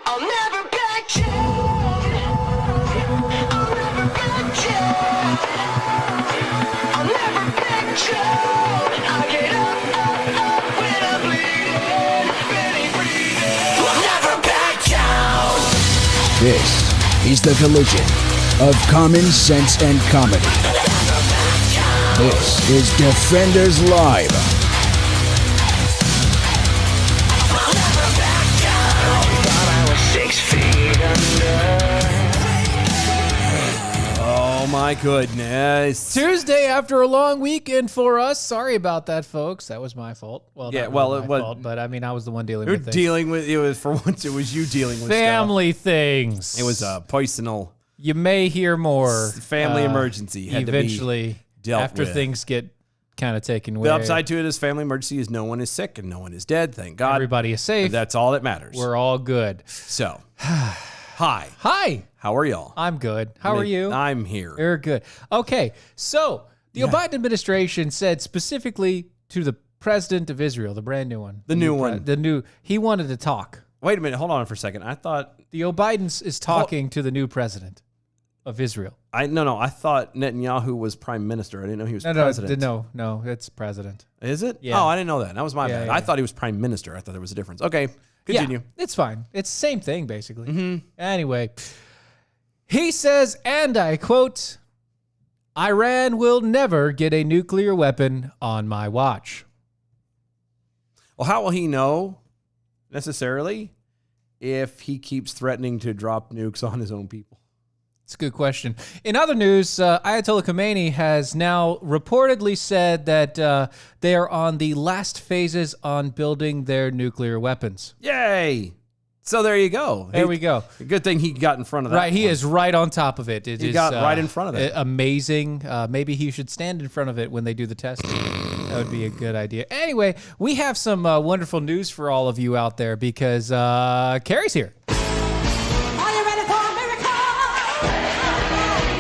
I'll never back down. I'll never back down. I'll never back down. I get up when I'm bleeding, really breathing. I'll never back down. This is the collision of common sense and comedy. This is Defenders Live. Oh my goodness. Tuesday after a long weekend for us. Sorry about that, folks. That was my fault. Well, Yeah, not well, really it my was- fault, but I mean, I was the one dealing You're with things. dealing with it was for once. It was you dealing with Family things. stuff. It was a personal You may hear more. family emergency. Had eventually, to be dealt after with. things get kind of taken away. The upside to it is family emergency is no one is sick and no one is dead. Thank God. Everybody is safe. And that's all that matters. We're all good. So, hi. Hi. How are y'all? I'm good. How are you? I'm here. You're good. Okay, so the Biden administration said specifically to the president of Israel, the brand new one. The new one. He wanted to talk. Wait a minute. Hold on for a second. I thought The Biden is talking to the new president of Israel. I thought Netanyahu was prime minister. I didn't know he was president. No, it's president. Is it? Yeah. Oh, I didn't know that. That was my Yeah, bad. yeah. I thought he was prime minister. I thought there was a difference. Okay, continue. Yeah, it's fine. It's the same thing, basically. Anyway, he says, and I quote, Iran will never get a nuclear weapon on my watch. Well, how will he know necessarily if he keeps threatening to drop nukes on his own people? It's a good question. In other news, Ayatollah Khomeini has now reportedly said that they are on the last phases on building their nuclear weapons. Yay! So there you go. There we go. Good thing he got in front of that. Right, he one. is right on top of it. He got right in front of it. Amazing. Maybe he should stand in front of it when they do the testing. That would be a good idea. Anyway, we have some wonderful news for all of you out there because Kari's here. Are you ready for a miracle?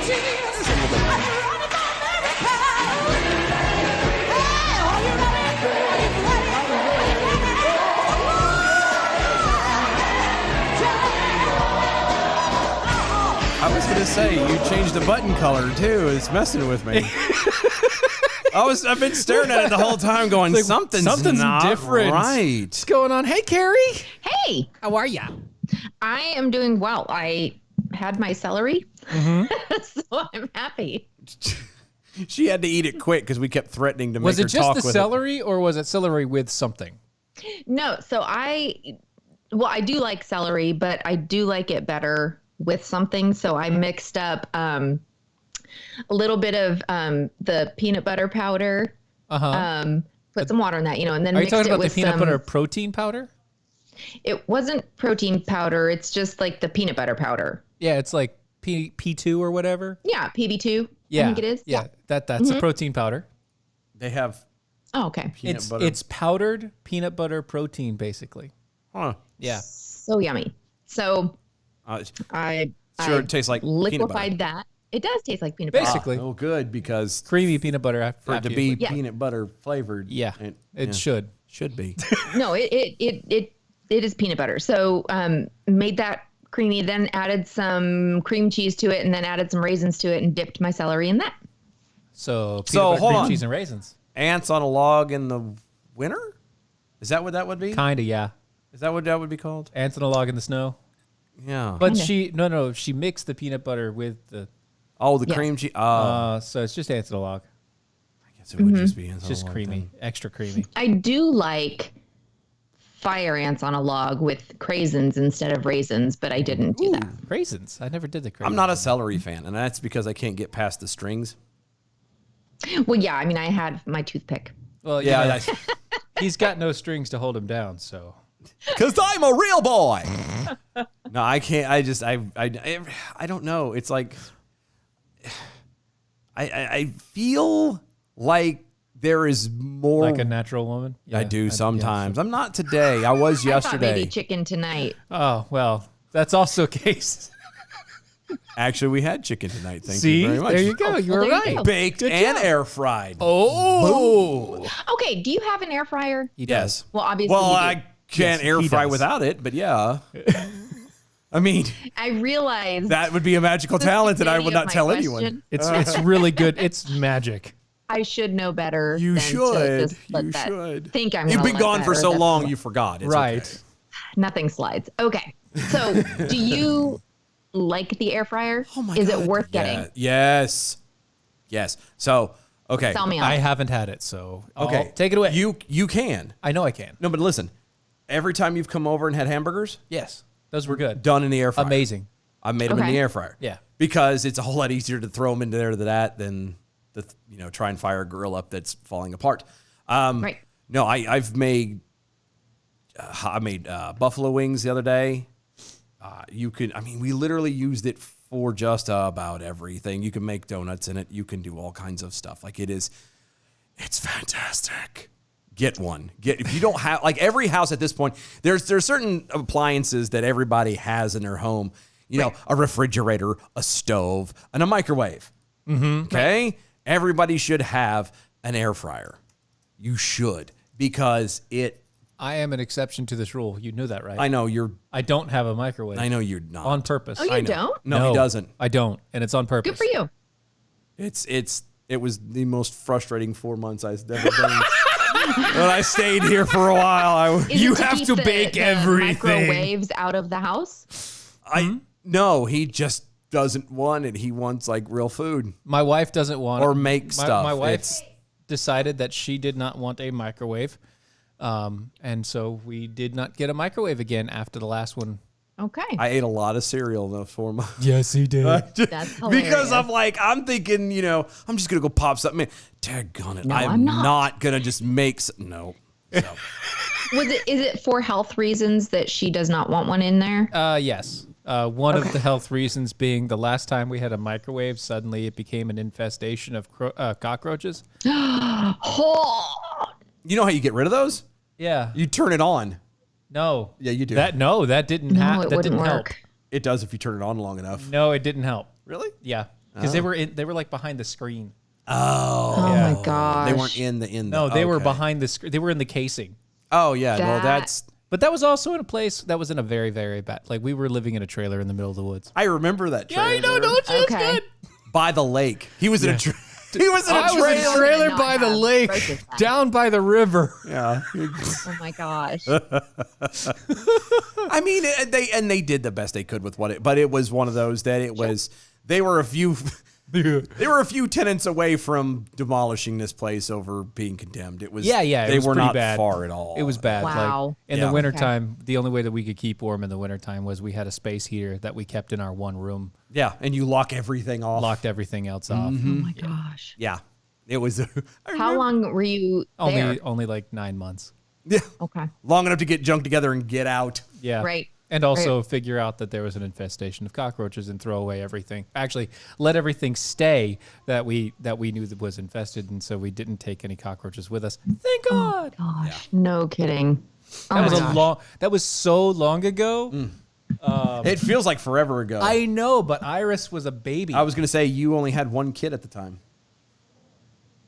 Jesus, are you ready for a miracle? Hey, are you ready? Are you ready? I was gonna say you changed the button color too. It's messing with me. I've been staring at it the whole time, going something's not different. right. What's going on? Hey, Kari. Hey, How are ya? I am doing well. I had my celery, so I'm happy. She had to eat it quick because we kept threatening to make Was her it just talk the with celery or was it celery with something? No, so I do like celery, but I do like it better with something. So I mixed up a little bit of the peanut butter powder, put some water in that, and then Are you mixed talking it about the with peanut some, butter protein powder? It wasn't protein powder. It's just like the peanut butter powder. Yeah, it's like P2 or whatever. Yeah, PB2. Yeah, I think it is. Yeah, that's a protein powder. it. They have Oh, okay. peanut butter. It's powdered peanut butter protein, basically. Huh. Yeah. So yummy. So Uh, I Sure, it tastes like peanut butter. liquefied that. It does taste like peanut butter. Basically. Oh, good, because Creamy peanut butter. for it after to you- be Yeah. peanut butter flavored, Yeah, it should. should be. No, it is peanut butter. So made that creamy, then added some cream cheese to it, and then added some raisins to it, and dipped my celery in that. So peanut So, butter, hold cream on. cheese, and raisins. Ants on a log in the winter? Is that what that would be? Kinda, yeah. Is that what that would be called? Ants on a log in the snow. Yeah. But Kinda. she mixed the peanut butter with the. Oh, the Yeah. cream cheese. So it's just ants on a log. I guess it would just be ants It's on a just log creamy, then. extra creamy. I do like fire ants on a log with craisins instead of raisins, but I didn't do that. Raisins. I never did the craisins. I'm not a celery fan, and that's because I can't get past the strings. Well, yeah, I mean, I had my toothpick. Well, Yeah, yeah. that's He's got no strings to hold him down, so. because I'm a real boy. No, I can't. I don't know. It's like I feel like there is more. Like a natural woman? I Yeah, do sometimes. I'm not today. I was I thought yesterday. maybe chicken tonight. Oh, well, that's also a case. Actually, we had chicken tonight. Thank See? you very much. There you go. You were well, there you right. go. Baked and air fried. Oh. Okay, do you have an air fryer? He Yes. Well, obviously Well, you do. I can't Yes, air he fry does. without it, but yeah. I mean, I realized that would be a magical the talent that I would stupidity not of my tell question. anyone. It's really good. It's magic. I should know better. You than should. To just let You that should. Think I'm. You've gonna been let gone that, for or so that's long, what- you forgot. It's Right. okay. Nothing slides. Okay. So, do you like the air fryer? Oh my Is God. it worth Yeah. getting? Yes. Yes. So, okay. Tell me on I it. haven't had it, so Okay. take it away. You can. I know I can. No, but listen. Every time you've come over and had hamburgers, Yes, those were good. done in the air fryer. Amazing. I made them in Okay. the air fryer. Yeah. Because it's a whole lot easier to throw them into there than that than try and fire a grill up that's falling apart. Right. No, I made buffalo wings the other day. We literally used it for just about everything. You can make donuts in it. You can do all kinds of stuff. It's fantastic. Get one. If you don't have, every house at this point, there's certain appliances that everybody has in their home. A refrigerator, a stove, and a microwave. Mm-hmm. Okay? Everybody should have an air fryer. You should, because I am an exception to this rule. You knew that, right? I know you're don't have a microwave. I know you're not. On purpose. Oh, you don't? No, he doesn't. I don't, and it's on purpose. Good for you. It was the most frustrating 4 months I've ever been. When I stayed here for a while, Is You it have keep to the- bake the everything. Microwaves out of the house. no, he just doesn't want it. He wants real food. My wife doesn't want Or make stuff. My wife It's- decided that she did not want a microwave, and so we did not get a microwave again after the last one. Okay. I ate a lot of cereal in the 4 months. Yes, he did. That's hilarious. Because I'm thinking, I'm just gonna go pop something in. Daggone it. No, I'm I'm not. gonna just make no. So. Is it for health reasons that she does not want one in there? Yes. One of the health reasons being the last time we had a microwave, suddenly it became an infestation of cockroaches. Oh, You know how you get rid of those? Yeah. You turn it on. No. Yeah, you do. That didn't no, happen. it That wouldn't didn't help. work. It does if you turn it on long enough. No, it didn't help. Really? Yeah. Because they were like behind the screen. Oh Yeah. my gosh. They weren't in the No, they were okay. behind the screen. They were in the casing. Oh yeah. Well, That- that's. But that was also in a place that was in a very, very bad. We were living in a trailer in the middle of the woods. I remember that trailer. don't you? Okay. It's good. By the lake. He was in a. He was in a I was in trailer. a trailer Not by the have lake, roaches back. down by the river. Yeah. Oh my gosh. I mean, they did the best they could with but it was one of those that it was. They were a few. They were a few tenants away from demolishing this place over being condemned. It was Yeah. It They was were pretty not bad. far at all. It was bad. Wow. In Yeah. the wintertime, the only way that we could keep warm in the wintertime was we had a space heater that we kept in our one room, Yeah, and you lock everything off. locked everything else off. Oh my gosh. Yeah, it was. How long were you there? Only like 9 months. Yeah, Okay. long enough to get junk together and get out. Yeah. Right. And also figure out that there was an infestation of cockroaches and throw away everything. Actually, let everything stay that we knew that was infested, and so we didn't take any cockroaches with us. Thank God. Gosh. No kidding. Oh That my was gosh. That was so long ago. It feels like forever ago. I know, but Iris was a baby. I was going to say you only had one kid at the time.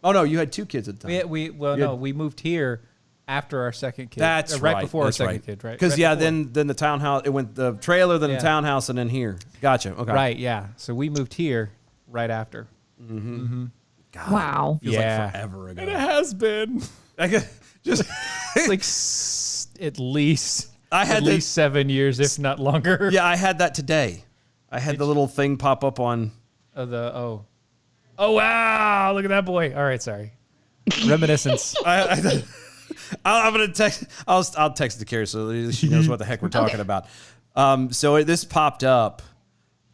Oh no, you had two kids at the time. we moved here after our second kid. That's right before That's our second kid, right? Because Right before. then the townhouse. It went the trailer, then Yeah. the townhouse, and then here. Gotcha. Okay. Right, yeah. So we moved here right after. God, Wow. feels Yeah. like forever ago. has been. I guess- just It's like at least I had at least 7 years, if not longer. yeah, I had that today. I had the little thing pop up on. Oh wow! Look at that boy. All right, sorry. Reminiscence. I'm gonna text. I'll text it to Kari so she knows what the heck we're talking about. So this popped up.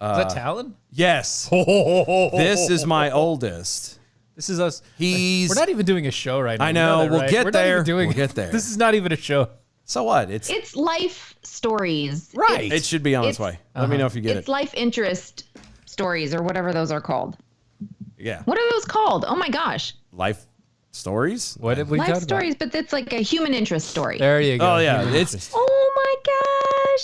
Is that Talon? Yes. This is my oldest. This is us. He's. We're not even doing a show right now. I You know, that, we'll right? get We're not even there. doing- We'll get there. This is not even a show. So what? It's It's life stories. Right. it should be on its it's- way. Let me know if you get It's it. life interest stories or whatever those are called. Yeah. What are those called? Oh my gosh. Life stories. What did we Life talk stories, but it's like a human interest story. There you go. Oh yeah, Human it's interest. Oh my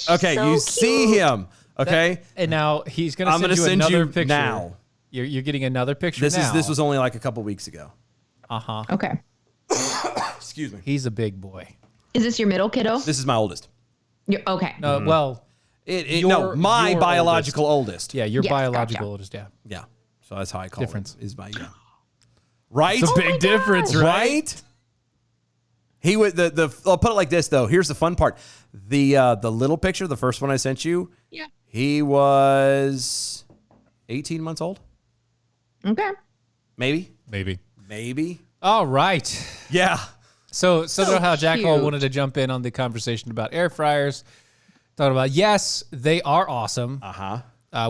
gosh. okay. so You see cute. him. Okay. And now he's gonna I'm send gonna you send another you picture. now. You're getting another picture This now. was only like a couple weeks ago. Okay. Excuse me. He's a big boy. Is this your middle kiddo? This is my oldest. Okay. Well, My your biological oldest. Yeah, your Yes, biological gotcha. oldest. Yeah, Yeah. So that's how I call Difference. it. Is by right? it's a big difference, right? Right? He would I'll put it like this though. Here's the fun part. The little picture, the first one I sent you, Yeah. he was 18 months old. Okay. Maybe. Maybe. All right. Yeah. So know how Jack Hole cute. wanted to jump in on the conversation about air fryers. Thought about, yes, they are awesome.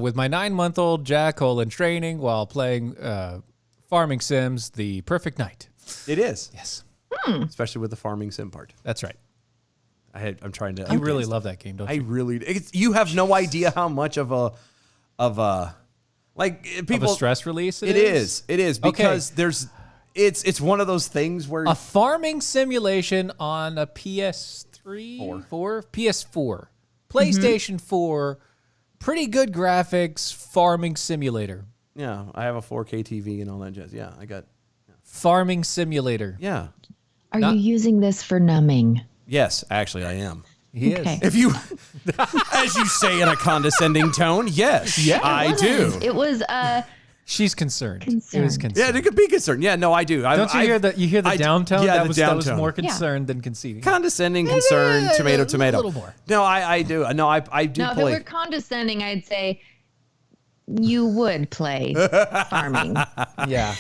With my 9-month-old Jack Hole in training while playing farming sims, the perfect night. It is. Yes, Especially with the farming sim part. that's right. I'm trying to You really love that game, don't I you? really you have no idea how much of a like Of people a stress release It is because Okay. there's it's one of those things where A farming simulation on a PS3? PS4. PlayStation 4. Pretty good graphics, farming simulator. yeah, I have a 4K TV and all that jazz. Yeah, I got Farming simulator. yeah. Are you using this for numbing? Yes, actually I am. He Okay. is. If you as you say in a condescending tone, yes. Yeah. I do. It was She's concerned. It was Concerned. concerned. Yeah, it could be concerned. Yeah, no, I do. Don't you hear the downtown? Yeah, that the was downtown. more concerned than conceding. Condescending, concerned, tomato, tomato. A little more. No, I do. No, I do now if it play. were condescending, I'd say you would play farming. Yeah.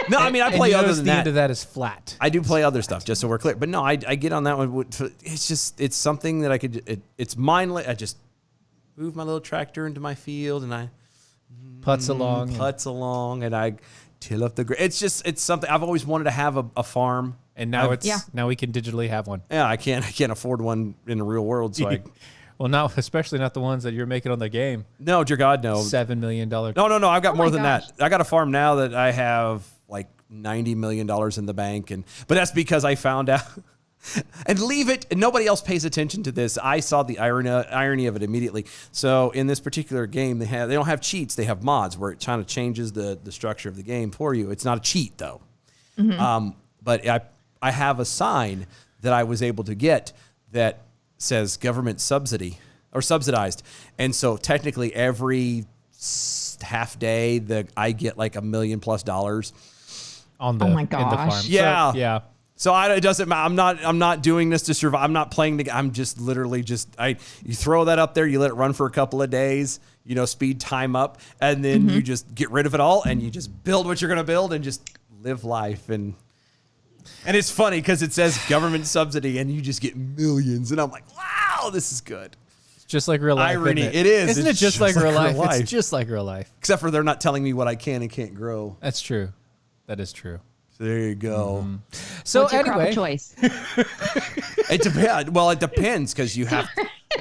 No, I mean I And play you other notice than the that. end of that is flat. I do play other stuff, just so we're clear. But no, I get on that one. It's something that I could. It's mindless. I just move my little tractor into my field and I Putts along. putts along and I till up the ground. It's something I've always wanted to have a farm. And now I've- now we can digitally have one. Yeah, I can't afford one in the real world. So I Well, now especially not the ones that you're making on the game. no, dear God, no. $7 million. No. I've got Oh more my than gosh. that. I got a farm now that I have like $90 million in the bank, but that's because I found out. And leave it. And nobody else pays attention to this. I saw the irony of it immediately. So in this particular game, they don't have cheats. They have mods where it kind of changes the structure of the game for you. It's not a cheat though. But I have a sign that I was able to get that says government subsidy or subsidized, and so technically every half day I get like $1 million+ on the, Oh my in the gosh. farm. Yeah. So, yeah. So it doesn't matter. I'm not doing this to survive. I'm not playing I'm just literally you throw that up there, you let it run for a couple of days, speed time up, and then you just get rid of it all and you just build what you're going to build and just live life. And it's funny because it says government subsidy and you just get millions. And I'm like, wow, this is good. It's just like real life. Irony. Isn't it? It is. Isn't it It's just like real life? life. It's just like real life. Except for they're not telling me what I can and can't grow. That's true. That is true. So there you go. So What's your crop anyway, of choice? It depends. Well, it depends because you have.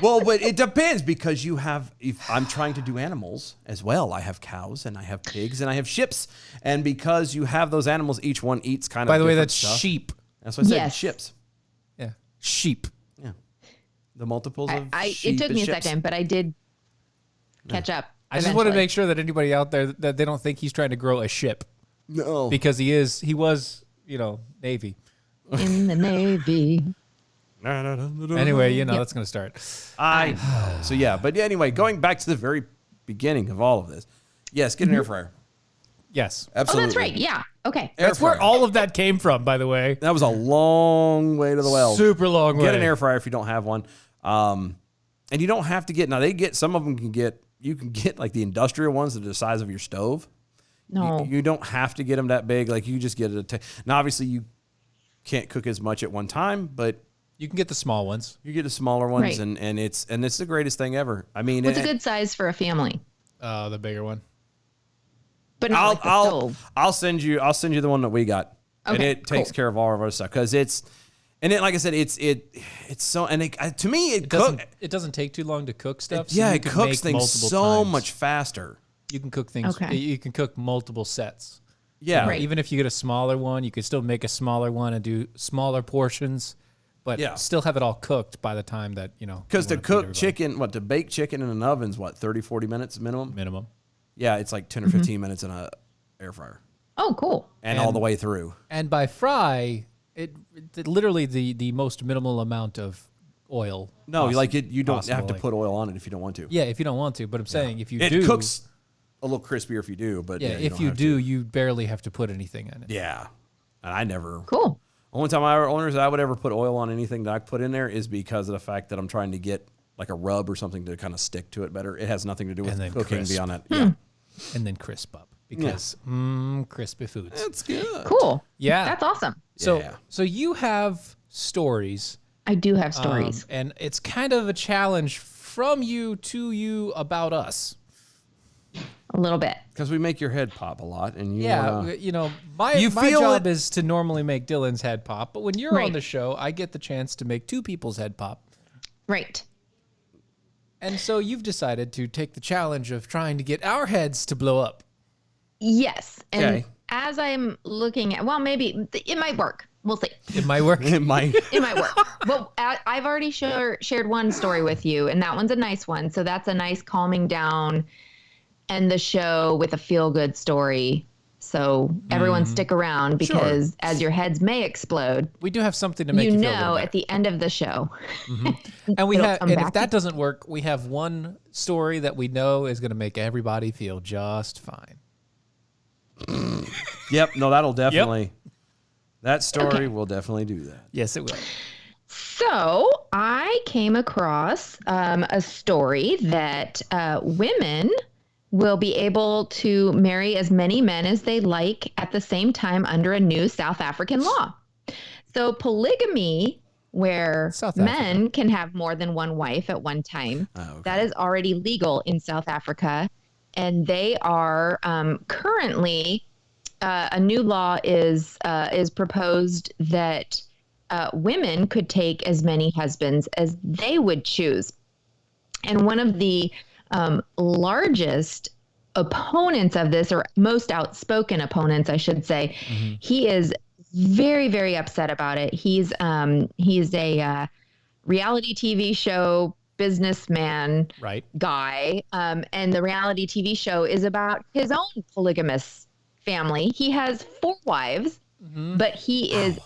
Well, but it depends because you have. If I'm trying to do animals as well, I have cows and I have pigs and I have ships, and because you have those animals, each one eats kind of. by the way, different that's stuff. sheep. That's what I said. Yes. Ships. Yeah. Sheep. Yeah. The multiples of. It sheep took is me a ships. second, but I did catch up. I just want to eventually. make sure that anybody out there that they don't think he's trying to grow a ship No. because he was, Navy. in the Navy. Anyway, that's going to start. I know. So yeah, but anyway, going back to the very beginning of all of this, yes, get an air fryer. Yes. Oh, Absolutely. that's right. Yeah. Okay. Air That's where fryer. all of that came from, by the way. That was a long way to the well. Super long way. Get an air fryer if you don't have one. And you don't have to get, now some of them you can get like the industrial ones that are the size of your stove. No. You don't have to get them that big. Like you just get it. Now, obviously you can't cook as much at one time, but You can get the small ones. you get the smaller ones Right. and it's the greatest thing ever. I mean, What's a good size for a family? The bigger one. But not like the stove. I'll send you the one that we got. And Okay, it takes cool. care of all of our stuff. Cause like I said, it's so, and to me, It doesn't take too long to cook stuff. So yeah, you it can cooks make things multiple so times. much faster. You can cook things. Okay. You can cook multiple sets. Yeah. Right. Even if you get a smaller one, you can still make a smaller one and do smaller portions, but Yeah. still have it all cooked by the time that, Because you to wanna feed cook everybody. chicken, to bake chicken in an oven's 30, 40 minutes minimum? Minimum. Yeah, it's like 10 or 15 minutes in a air fryer. Oh, cool. And all the way through. And by fry, it literally the most minimal amount of oil. No, like you don't possible, have to like- put oil on it if you don't want to. Yeah, if you don't want to. But I'm saying if you It do. cooks a little crispier if you do, but Yeah, if don't you have do, to. you barely have to put anything in it. Yeah. And I never. Cool. Only time I would ever put oil on anything that I put in there is because of the fact that I'm trying to get like a rub or something to kind of stick to it better. It has nothing to do And with then cooking crisp. beyond that. Yeah. And then crisp up because crispy foods. That's good. Cool. Yeah. That's awesome. So Yeah. so you have stories, I do have stories. and it's kind of a challenge from you to you about us. A little bit. Because we make your head pop a lot, and you Yeah, wanna- you know, my You my feel job it- is to normally make Dylan's head pop, but when you're on Right. the show, I get the chance to make two people's head pop. Right. And so you've decided to take the challenge of trying to get our heads to blow up. Yes. And Okay. as I'm looking at, well, maybe it might work. We'll see. It might work. it might. It might work. Well, I've already shared one story with you, and that one's a nice one. So that's a nice calming down and the show with a feel good story. So everyone stick around because as your heads may explode, We do have something to make you you feel a little know better. at the end of the show. And we It'll have, come and if back. that doesn't work, we have one story that we know is going to make everybody feel just fine. Yep. No, that'll definitely. That story will definitely do that. Yes, it will. So I came across a story that women will be able to marry as many men as they like at the same time under a new South African law. So polygamy, where South men can have more than one wife at one time, okay. that is already legal in South Africa. And they are currently a new law is proposed that women could take as many husbands as they would choose. And one of the largest opponents of this, or most outspoken opponents, I should say, he is very, very upset about it. He's a reality TV show businessman Right. guy, and the reality TV show is about his own polygamous family. He has 4 wives, but he is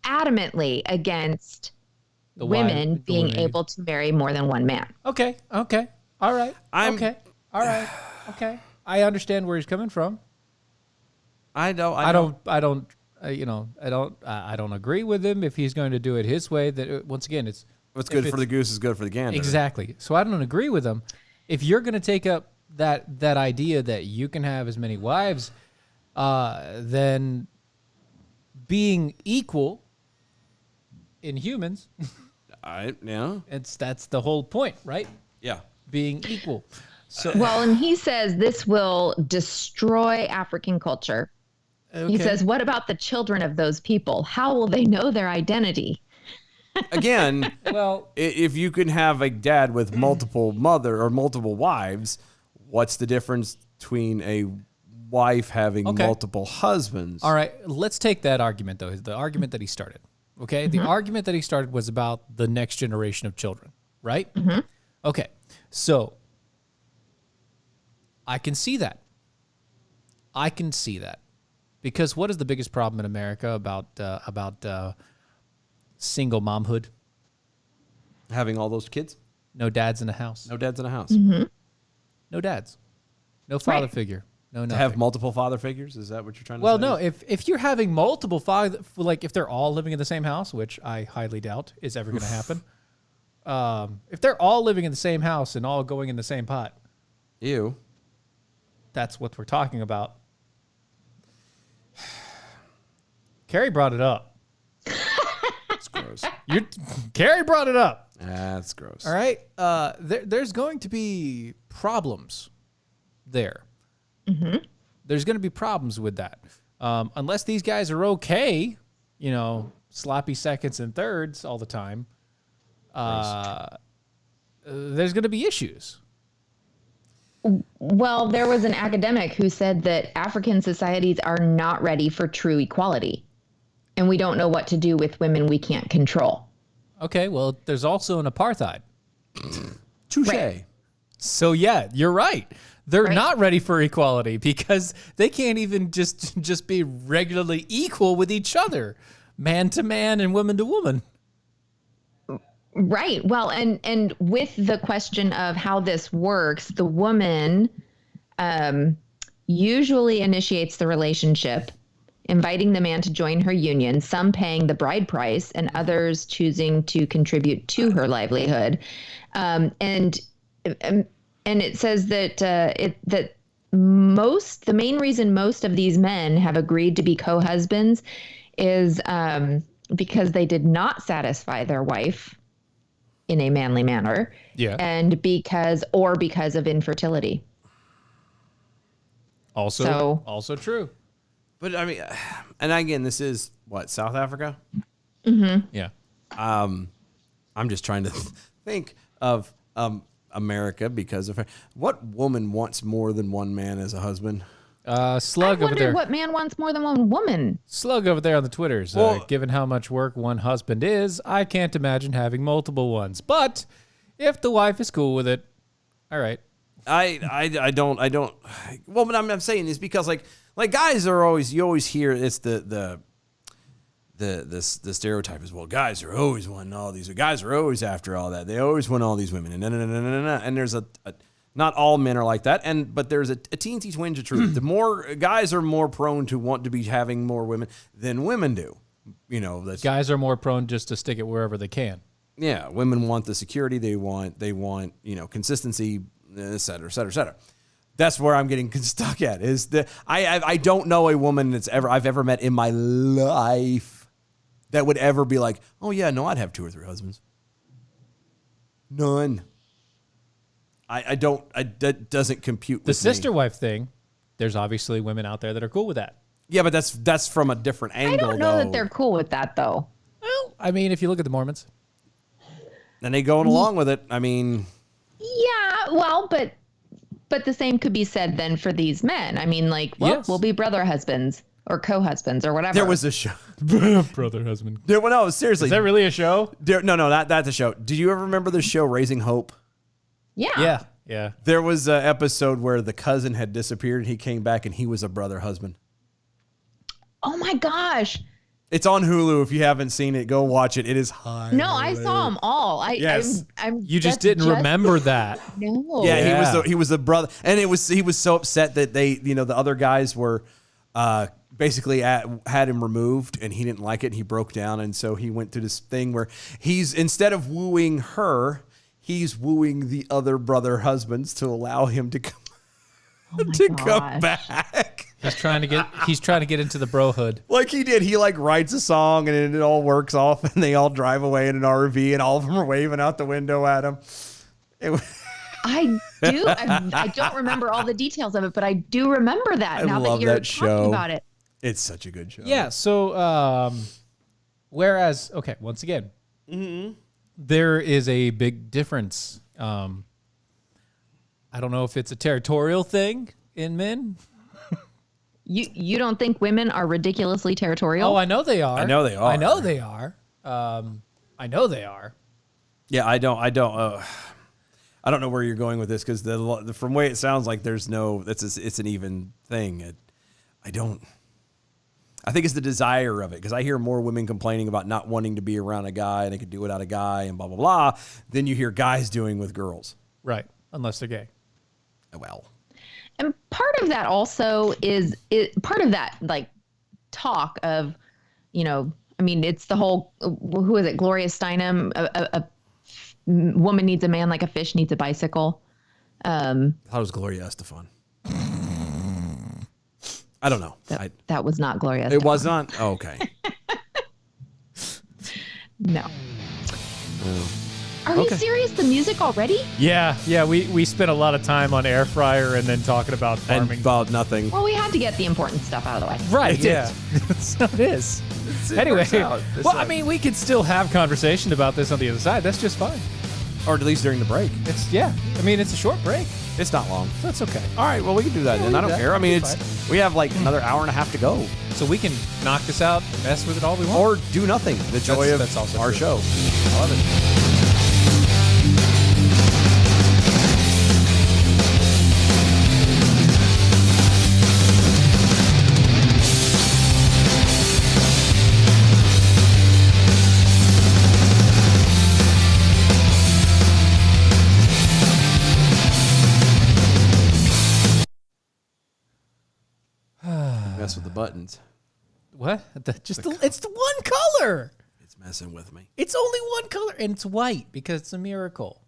adamantly against The women wife- the being women. able to marry more than one man. Okay. Okay. All right. I'm- okay. All right. Okay. I understand where he's coming from. I don't. I don't agree with him if he's going to do it his way. That once again, it's What's good if for the goose is good for the gander. exactly. So I don't agree with him. If you're going to take up that idea that you can have as many wives, then being equal in humans, Yeah. that's the whole point, right? Yeah. Being equal. So Well, and he says this will destroy African culture. He okay. says, what about the children of those people? How will they know their identity? Again, well, if you can have a dad with multiple multiple wives, what's the difference between a wife having Okay. multiple husbands? all right. Let's take that argument though. The argument that he started. Okay. The argument that he started was about the next generation of children, right? Okay. So I can see that. I can see that. Because what is the biggest problem in America about single momhood? Having all those kids? No dads in the house. No dads in a house. No dads. No father Right. figure. No To nothing. have multiple father figures? Is that what you're trying to Well, say? no. If you're having multiple father, like if they're all living in the same house, which I highly doubt is ever going to happen. If they're all living in the same house and all going in the same pot, Ew. that's what we're talking about. Kari brought it up. That's gross. Kari brought it up. That's gross. All right. There's going to be problems there. There's going to be problems with that. Unless these guys are okay, sloppy seconds and thirds all the time, there's going to be issues. Well, there was an academic who said that African societies are not ready for true equality. And we don't know what to do with women we can't control. Okay, well, there's also an apartheid. Touche. Right. So yeah, you're right. They're Right. not ready for equality because they can't even just be regularly equal with each other, man to man and woman to woman. Right. Well, and with the question of how this works, the woman usually initiates the relationship, inviting the man to join her union, some paying the bride price and others choosing to contribute to her livelihood. And it says that the main reason most of these men have agreed to be co-husbands is because they did not satisfy their wife in a manly manner. Yeah. And because of infertility. Also true. But I mean, and again, this is what, South Africa? Yeah. I'm just trying to think of America because of her. What woman wants more than one man as a husband? Slug I over there. wonder what man wants more than one woman. Slug over there on the Twitters. Well- Given how much work one husband is, I can't imagine having multiple ones. But if the wife is cool with it, all right. I don't. Well, but I'm saying is because like guys are always, you always hear it's the stereotype is, well, guys are always wanting all these, guys are always after all that. They always want all these women, and there's a not all men are like that, but there's a teensy twinge of truth. The more guys are more prone to want to be having more women than women do. You know, that's Guys are more prone just to stick it wherever they can. yeah. Women want the security. They want consistency, et cetera, et cetera, et cetera. That's where I'm getting stuck at. Is that I don't know a woman I've ever met in my life that would ever be like, oh yeah, no, I'd have 2 or 3 husbands. None. That doesn't compute with The sister me. wife thing, there's obviously women out there that are cool with that. Yeah, but that's from a different angle. I don't know though. that they're cool with that though. Well, I mean, if you look at the Mormons. And they going along with it. I mean, Yeah, well, but the same could be said then for these men. I mean, like, well, Yes. we'll be brother husbands or co-husbands or whatever. there was a show. Brother, husband. No, seriously. Is that really a show? No, that's a show. Did you ever remember the show Raising Hope? yeah. Yeah. There was an episode where the cousin had disappeared and he came back and he was a brother husband. Oh my gosh. It's on Hulu. If you haven't seen it, go watch it. It is high. No, I saw them all. Yes. You just that's didn't remember that. No. Yeah, Yeah. he was the brother, and he was so upset that they, the other guys were basically had him removed, and he didn't like it. And he broke down, and so he went through this thing where he's, instead of wooing her, he's wooing the other brother husbands to allow him to come come back. He's trying to get into the brohood. Like he did. He like writes a song and it all works off and they all drive away in an RV and all of them are waving out the window at him. I do. I don't remember all the details of it, but I do remember that I now love that you're that talking show. about it. It's such a good show. Yeah. So, whereas, okay, once again, there is a big difference. I don't know if it's a territorial thing in men. You don't think women are ridiculously territorial? Oh, I know they are. I know they are. I know they are. I know they are. Yeah, I don't know where you're going with this because from the way it sounds like there's no, it's an even thing. I think it's the desire of it because I hear more women complaining about not wanting to be around a guy and they could do without a guy and blah, blah, blah, than you hear guys doing with girls. Right. Unless they're gay. Well, And part of that also is part of that like talk of, I mean, it's the whole, who is it? Gloria Steinem, a woman needs a man like a fish needs a bicycle. I thought it was Gloria Estefan. I don't know. That was not Gloria Steinem. It was not? Oh, okay. No. Are we serious? The music already? Yeah. We spent a lot of time on air fryer and then talking about And farming. about nothing. Well, we had to get the important stuff out of the way. Right. It Yeah. That's how it is. Anyway, works out. well, I mean, we could still have conversation about this on the other side. That's just fine. Or at least during the break. I mean, it's a short break. It's not long. That's okay. All right, well, we can do that Yeah, then. we I can don't do care. that. I mean, It'll be we have like another hour and a half to go. So we can knock this out, mess with it all we want. Or do nothing. The joy That's of also our true. show. I love it. buttons. What? It's the one color. It's messing with me. It's only one color, and it's white because it's a miracle.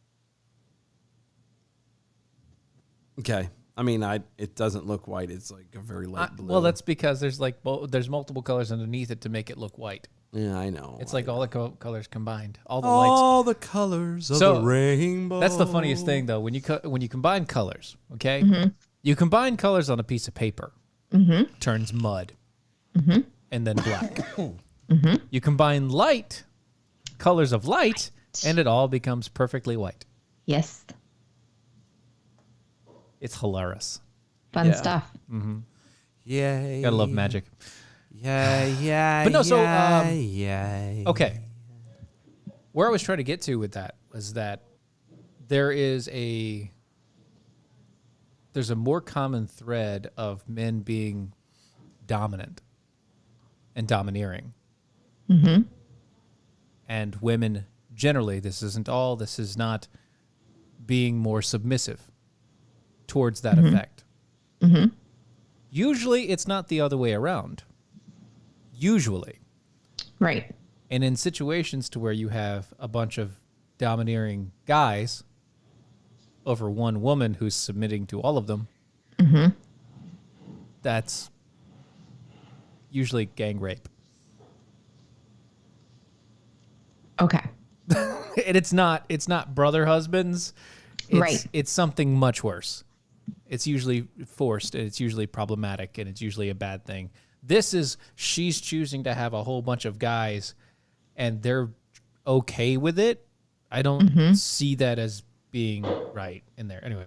Okay. I mean, it doesn't look white. It's like a very light blue. Well, that's because there's there's multiple colors underneath it to make it look white. Yeah, I know. It's like all the colors combined, all the lights. All the colors of the rainbow. That's the funniest thing, though. When you combine colors, okay, you combine colors on a piece of paper, turns mud, and then black. You combine colors of light, and it all becomes perfectly white. Yes. It's hilarious. Fun stuff. Yay. Gotta love magic. Yeah. But no, so, yeah. Okay. Where I was trying to get to with that was that there's a more common thread of men being dominant and domineering. And women generally, this is not being more submissive towards that effect. Usually it's not the other way around. Usually. Right. And in situations to where you have a bunch of domineering guys over one woman who's submitting to all of them, that's usually gang rape. Okay. And it's not brother husbands. Right. It's something much worse. It's usually forced, and it's usually problematic, and it's usually a bad thing. This is she's choosing to have a whole bunch of guys, and they're okay with it. I don't see that as being right in there. Anyway.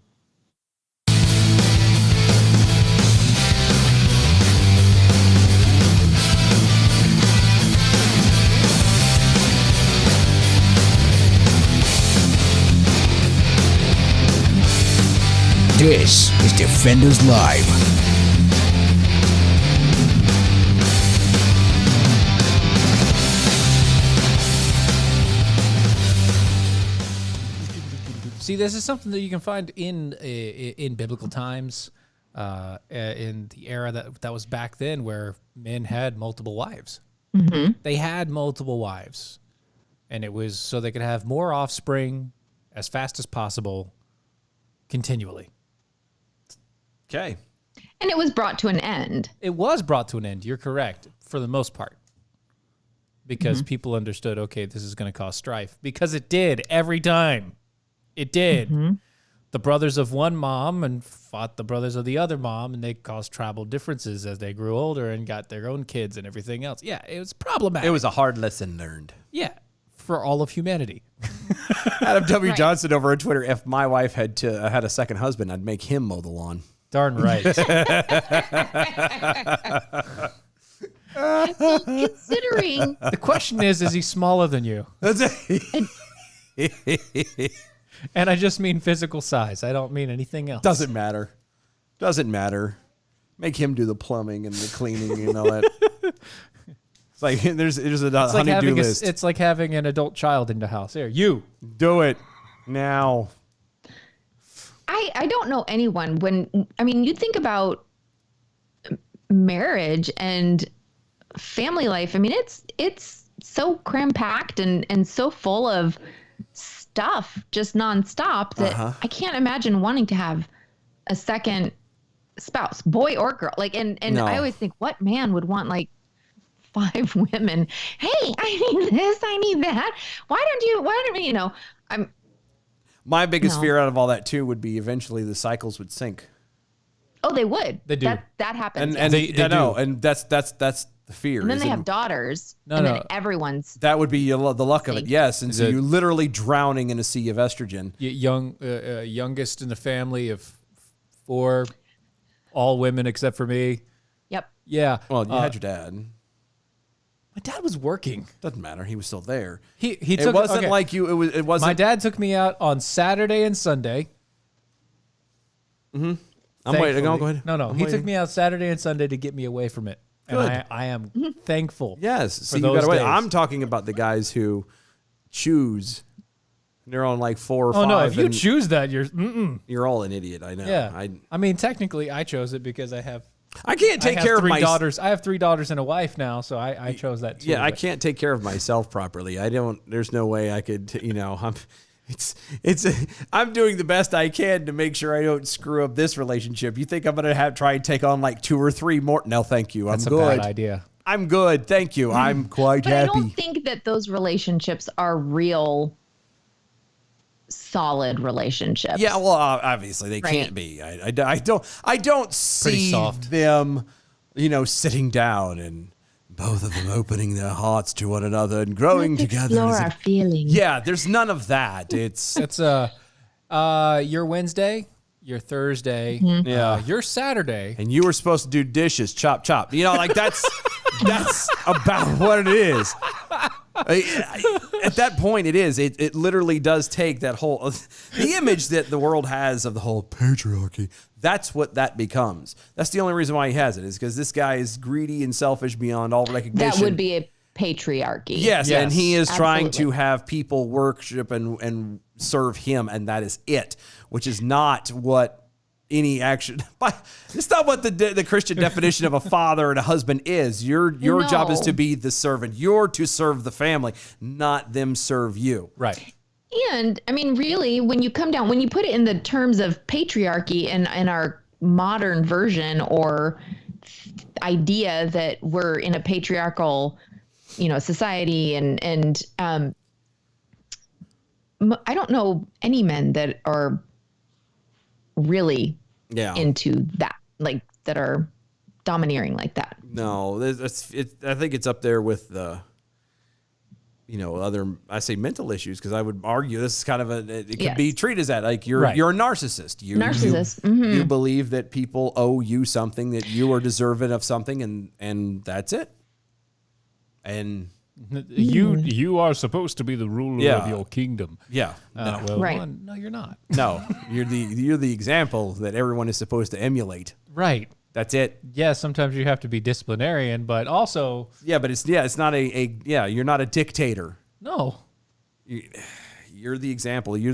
This is Defenders Live. See, this is something that you can find in biblical times, in the era that was back then, where men had multiple wives. They had multiple wives, and it was so they could have more offspring as fast as possible, continually. Okay. And it was brought to an end. It was brought to an end. You're correct, for the most part, because people understood, okay, this is going to cause strife, because it did every time. It did. The brothers of one mom and fought the brothers of the other mom, and they caused tribal differences as they grew older and got their own kids and everything else. Yeah, it was problematic. It was a hard lesson learned. Yeah, for all of humanity. Adam W. Johnson over on Twitter, if my wife had a second husband, I'd make him mow the lawn. Darn right. Considering The question is he smaller than you? That's it. And I just mean physical size. I don't mean anything else. Doesn't matter. Make him do the plumbing and the cleaning and all that. It's like there's a honey-do list. It's like having an adult child in the house. Here, you. Do it now. I don't know anyone you think about marriage and family life. I mean, it's so cram-packed and so full of stuff just nonstop that I can't imagine wanting to have a second spouse, boy or girl. No. I always think, what man would want 5 women? Hey, I need this, I need that. My biggest fear out of all that too would be eventually the cycles would sink. Oh, they would. They do. That happens. And They know, do. and that's the fear. And then they have daughters. No. Then everyone's That would be the luck of it, yes. And so The- you're literally drowning in a sea of estrogen. Youngest in the family of 4, all women except for me. Yep. Yeah. Well, you had your dad. My dad was working. Doesn't matter. He was still there. He It took, wasn't okay. like you. It wasn't. My dad took me out on Saturday and Sunday. I'm waiting. Go ahead. No. He took me out Saturday and Sunday to get me away from it. Good. And I am thankful. Yes. See, you those got away. days. I'm talking about the guys who choose. They're on 4 or 5. Oh no! If you and choose that, you're. you're all an idiot. I know. Yeah. I mean, technically, I chose it because I have I can't take care of my daughters. I have 3 daughters and a wife now, so I chose that too. Yeah, I but- can't take care of myself properly. There's no way I could, I'm doing the best I can to make sure I don't screw up this relationship. You think I'm going to try and take on like 2 or 3 more? No, thank you. That's I'm a good. bad idea. I'm good. Thank you. I'm quite But I happy. don't think that those relationships are real solid relationships. Yeah, well, obviously they can't be. I don't see soft. them, sitting down and both of them opening their hearts to one another and growing Let's together. explore as a- our feelings. Yeah, there's none of that. It's It's your Wednesday, your Thursday, Yeah. your Saturday. and you were supposed to do dishes, chop chop. That's about what it is. At that point, it is. It literally does take that whole the image that the world has of the whole patriarchy. That's what that becomes. That's the only reason why he has it, is because this guy is greedy and selfish beyond all recognition. That would be a patriarchy. Yes, Yes. and he is trying to Absolutely. have people worship and serve him, and that is it, which is not what any action. It's not what the Christian definition of a father and a husband is. Your job is No. to be the servant. You're to serve the family, not them serve you. Right. And I mean, really, when you come down, when you put it in the terms of patriarchy and our modern version or idea that we're in a patriarchal, society, and I don't know any men that are really Yeah. into that, like that are domineering like that. No, I think it's up there with the, other, I say mental issues, because I would argue this is kind of it could Yes. be treated as that. Like you're Right. a narcissist. Narcissist. You believe that people owe you something, that you are deserving of something, and that's it. And You are supposed to be the ruler Yeah. of your kingdom. yeah, no, Well, Right. one, no, you're not. no, you're the example that everyone is supposed to emulate. Right. That's it. Yeah, sometimes you have to be disciplinarian, but also, Yeah, but it's not you're not a dictator. no. You're the example. You're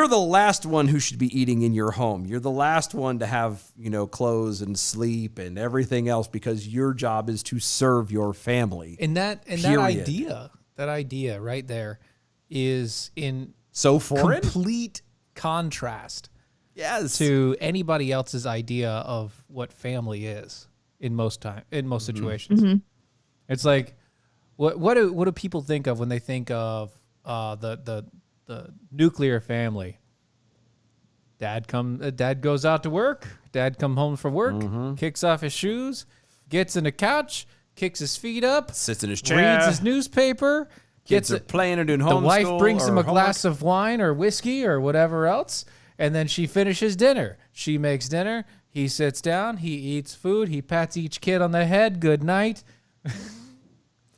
the last one who should be eating in your home. You're the last one to have, clothes and sleep and everything else, because your job is to serve your family. And that Period. idea right there is in So foreign? complete contrast Yes. to anybody else's idea of what family is in most situations. It's like, what do people think of when they think of the nuclear family? Dad goes out to work. Dad come home from work, kicks off his shoes, gets in the couch, kicks his feet up, Sits in his chair. reads his newspaper, Kids gets are it. playing or doing The homeschool. wife brings him or a glass of wine or whiskey or whatever else, and then she finishes dinner. She makes dinner. He sits down. He eats food. He pats each kid on the head. Good night.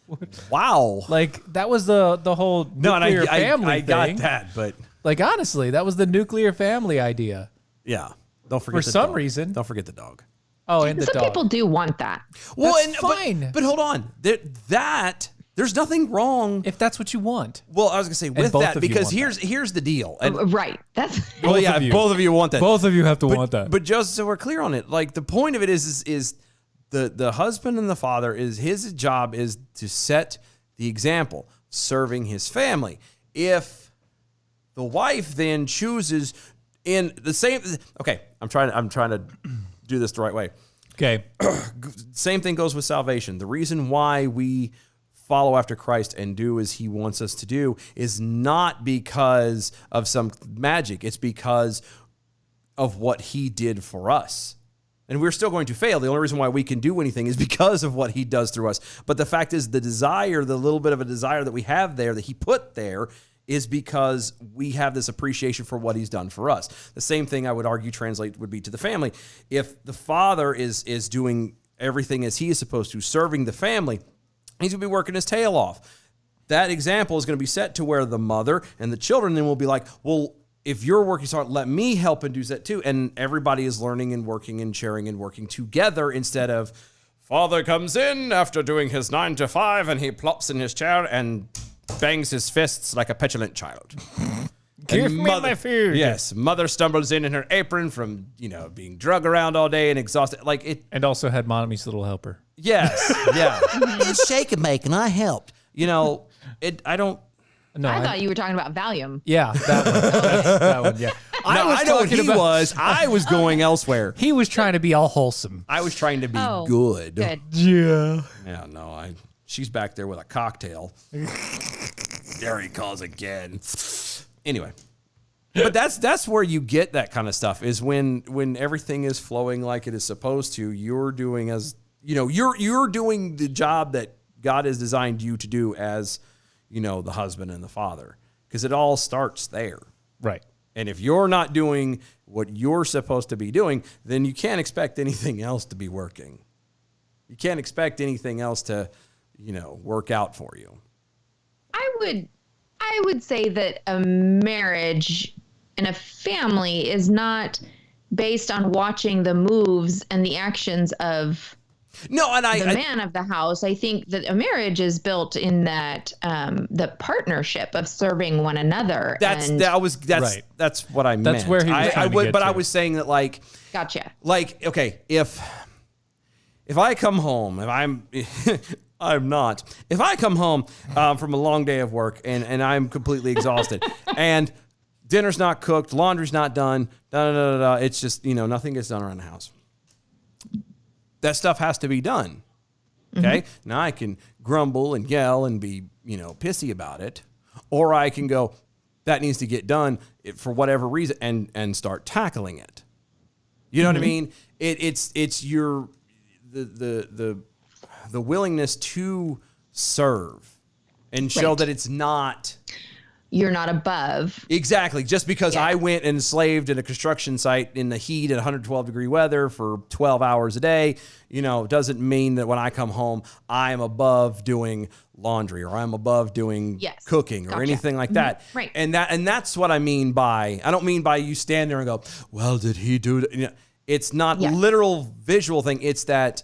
homework. Wow. Like that was the whole No, and nuclear I family got thing. that, but Like honestly, that was the nuclear family idea. yeah. Don't forget For the some dog. reason. Don't forget the dog. Oh, and the Some dog. people do want that. Well, That's and, fine. But hold on. There's nothing wrong. If that's what you want. Well, I was gonna say with both that, of you because want here's the deal. And Right. That's well, yeah, of you. both of you want that. Both of you have to want that. But just so we're clear on it, like the point of it is the husband and the father his job is to set the example, serving his family. If the wife then chooses in the same, okay, I'm trying to do this the right way. Okay. Same thing goes with salvation. The reason why we follow after Christ and do as he wants us to do is not because of some magic. It's because of what he did for us. And we're still going to fail. The only reason why we can do anything is because of what he does through us. But the fact is, the desire, the little bit of a desire that we have there, that he put there, is because we have this appreciation for what he's done for us. The same thing I would argue would be to the family. If the father is doing everything as he is supposed to, serving the family, he's going to be working his tail off. That example is going to be set to where the mother and the children then will be like, well, if you're working so hard, let me help and do that too. And everybody is learning and working and sharing and working together instead of father comes in after doing his 9 to 5 and he plops in his chair and bangs his fists like a petulant child. Give me my food. Yes, mother stumbles in her apron from being drug around all day and exhausted. Like it, And also had Mommy's Little Helper. yes, yeah. It's shake and bake, and I helped. I don't. No, I thought you were talking about Valium. Yeah, that one. That one, yeah. I know what he was. I was going elsewhere. He was trying to be all wholesome. I was trying to be Oh, good. Good. Yeah. Yeah, no, she's back there with a cocktail. There he calls again. Anyway. But that's where you get that kind of stuff is when everything is flowing like it is supposed to. You're doing you're doing the job that God has designed you to do as, the husband and the father, because it all starts there. Right. And if you're not doing what you're supposed to be doing, then you can't expect anything else to be working. You can't expect anything else to, work out for you. I would say that a marriage and a family is not based on watching the moves and the actions of No, and the man of the house. I think that a marriage is built in that the partnership of serving one another. That's Right. that's what I meant. That's where he was trying to get but I to. was saying that Gotcha. okay, if I come home, if I'm if I come home from a long day of work and I'm completely exhausted and dinner's not cooked, laundry's not done, it's just, nothing gets done around the house. That stuff has to be done. Okay. Mm-hmm. Now I can grumble and yell and be, pissy about it, or I can go, that needs to get done for whatever reason and start tackling it. You know what I mean? It's your, the willingness to serve and show Right. that it's not You're not above. exactly just because Yeah. I went and slaved in a construction site in the heat at 112-degree weather for 12 hours a day, doesn't mean that when I come home, I'm above doing laundry or I'm above doing Yes. cooking or Gotcha. anything like that. Right. And that's what I mean by, I don't mean by you stand there and go, well, did he do that? It's not Yes. literal visual thing. It's that,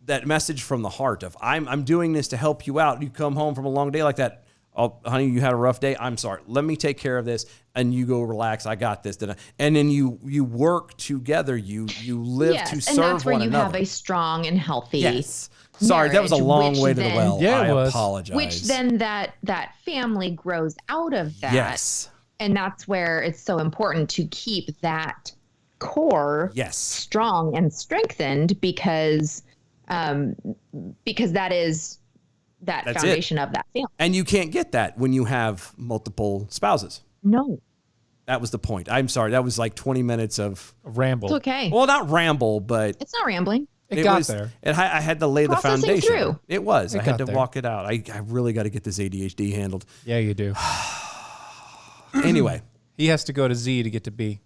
that message from the heart of I'm doing this to help you out. You come home from a long day like that. Oh, honey, you had a rough day. I'm sorry. Let me take care of this, and you go relax. I got this. And then you work together. You live Yes, to and serve that's where one you another. have a strong and healthy. Yes. Sorry, that was a marriage, long which way to the then- well. Yeah, it I was. apologize. Which then that family grows out of that. Yes. And that's where it's so important to keep that core Yes. strong and strengthened because that is that That's foundation of that family. And you can't get that when you have multiple spouses. No, That was the point. I'm sorry. That was like 20 minutes of, Ramble. it's okay. well, not ramble, but It's not rambling. It got was, there. I had to lay the Processing foundation. through. It was. It I had got to there. walk it out. I really got to get this ADHD handled. Yeah, you do. Anyway. He has to go to Z to get to B.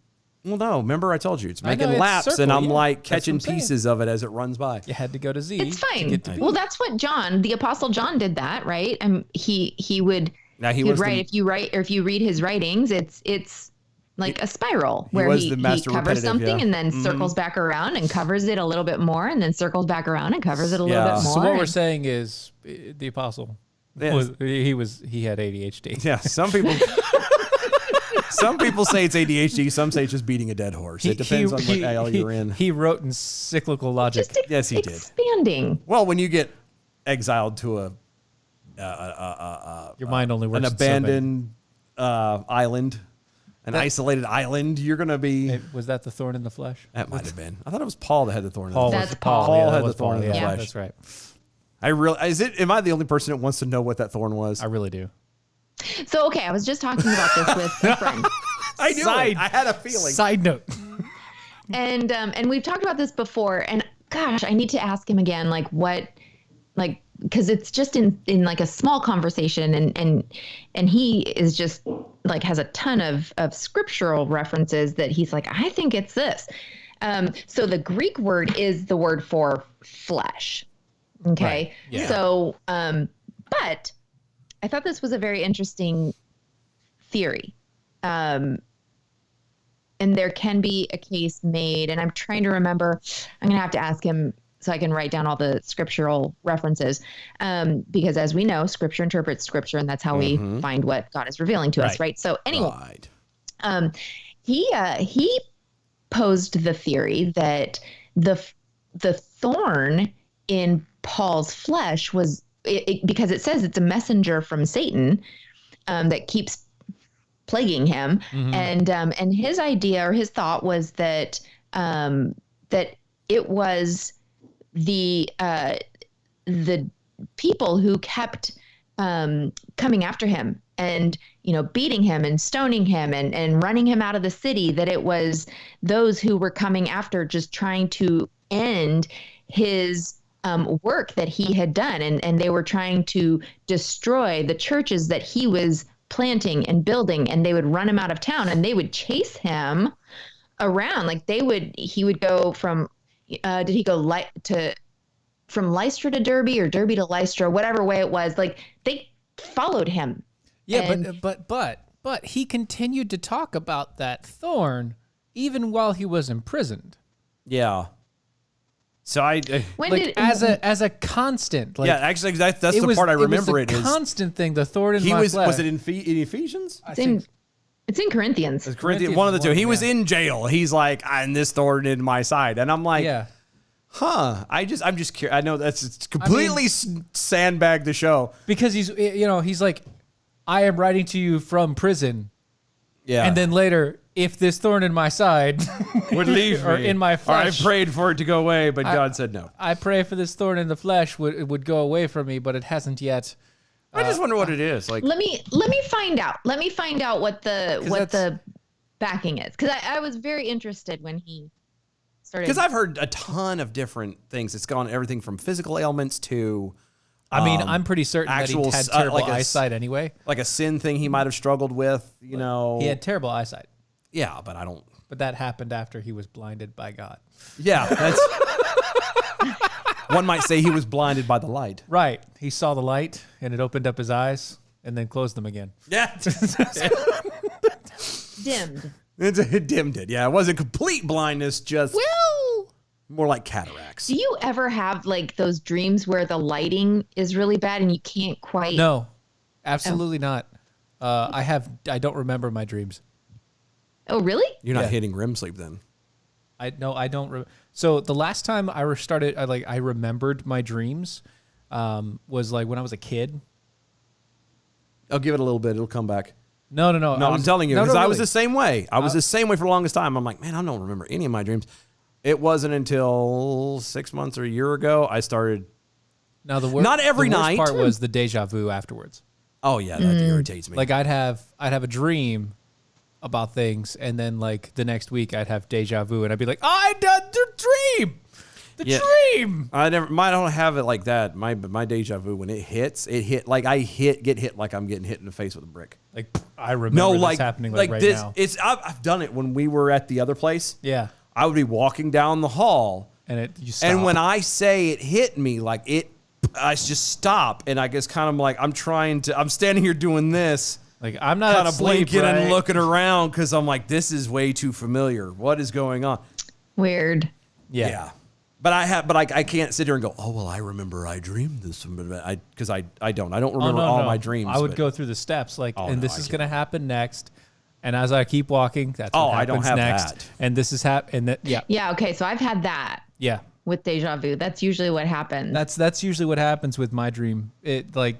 Well, no. Remember I told you. It's I know, making it's laps, circle, and I'm yeah. like That's what catching I'm saying. pieces of it as it runs by. You had to go to Z. It's to fine. get to B. Well, that's what John, the Apostle John, did that, right? He would Now, he would was write the- if you read his writings, it's like a spiral where was he the master covers repetitive, something yeah. and then circles back around and covers it a little bit more and then circles back around and covers it a little Yeah. bit more. So what we're and- saying is the apostle Yes. he had ADHD. Yeah, some people say it's ADHD. Some say it's just beating a dead horse. It depends on what aisle you're in. He wrote in cyclical logic. just Yes, he did. expanding. Well, when you get exiled to Your mind only works an in so big. abandoned island, an isolated island, you're gonna be. Hey, was that the thorn in the flesh? That might have been. I thought it was Paul that had the thorn. Paul in the That's was Paul. Paul that had was the thorn in the yeah, flesh. That's right. I really is it. Am I the only person that wants to know what that thorn was? I really do. So okay, I was just talking about this with a friend. I knew Side- it. I had a feeling. Side note. And we've talked about this before, and gosh, I need to ask him again, because it's just in like a small conversation, and he is just like has a ton of scriptural references that he's like, I think it's this. So the Greek word is the word for flesh. Okay, Right. Yeah. so but I thought this was a very interesting theory. And there can be a case made, and I'm trying to remember, I'm going to have to ask him so I can write down all the scriptural references. Because as we know, scripture interprets scripture, and that's how we find what God is revealing to us. Right. So anyway, he posed the theory that the thorn in Paul's flesh was because it says it's a messenger from Satan that keeps plaguing him. And his idea or his thought was that that it was the people who kept coming after him and, beating him and stoning him and running him out of the city, that it was those who were coming after, just trying to end his work that he had done. And they were trying to destroy the churches that he was planting and building, and they would run him out of town, and they would chase him around. Like he would go from, did he go from Lystra to Derby or Derby to Lystra, whatever way it was, like they followed him. Yeah, but he continued to talk about that thorn even while he was imprisoned. Yeah. So as a constant. Like, yeah, actually, that's the part I remember. It was a constant thing. The thorn in my flesh. Was it in Ephesians? It's in Corinthians. It's Corinthians, one of the two. He was in jail. He's like, and this thorn in my side, and I'm like, huh? I'm just curious. I know it's completely sandbagged the show because he's like, I am writing to you from prison. Yeah, and then later, if this thorn in my side would leave or me, in my flesh, or I prayed for it to go away, but God said no. I pray for this thorn in the flesh would go away from me, but it hasn't yet. I just wonder what it is. Like, let me find out. Let me find out what the backing is, because I was very interested when he started. Because I've heard a ton of different things. It's gone everything from physical ailments to. I mean, I'm pretty certain that he had terrible eyesight anyway. Like a sin thing he might have struggled with, He had terrible eyesight. Yeah, but I don't. But that happened after he was blinded by God. Yeah, that's. One might say he was blinded by the light. Right. He saw the light and it opened up his eyes and then closed them again. Yeah. Dimmed. It dimmed it. Yeah, it wasn't complete blindness, just more like cataracts. Do you ever have like those dreams where the lighting is really bad and you can't quite? No, absolutely not. I don't remember my dreams. Oh, really? You're not hitting REM sleep then. I don't. So the last time I remembered my dreams, was like when I was a kid. I'll give it a little bit. It'll come back. No. I'm telling you, because I was really. the same way. I was the same way for the longest time. I'm like, man, I don't remember any of my dreams. It wasn't until 6 months or a year ago I started. Now not every the worst night. part was the deja vu afterwards. Oh yeah, that irritates me. Like I'd have a dream about things, and then like the next week I'd have deja vu, and I'd be like, I done the dream. Dream. I don't have it like that. My deja vu, when it hit like get hit like I'm getting hit in the face with a brick. Like I remember this happening like right this, now. I've done it when we were at the other place. Yeah. I would be walking down the hall, and you stop. And when I say it hit me, like I just stop, and I guess kind of like I'm standing here doing this. Like I'm not kind of blinking right? and looking around because I'm like, this is way too familiar. What is going on? Weird. Yeah. But I can't sit here and go, oh well, I remember I dreamed this, because I don't remember all my dreams. I would go through the steps this is going to happen next, and as I keep walking, that's what happens I don't have next, that. and this is Yeah. Okay, so I've had that. Yeah. With deja vu, that's usually what happens. That's usually what happens with my dream. I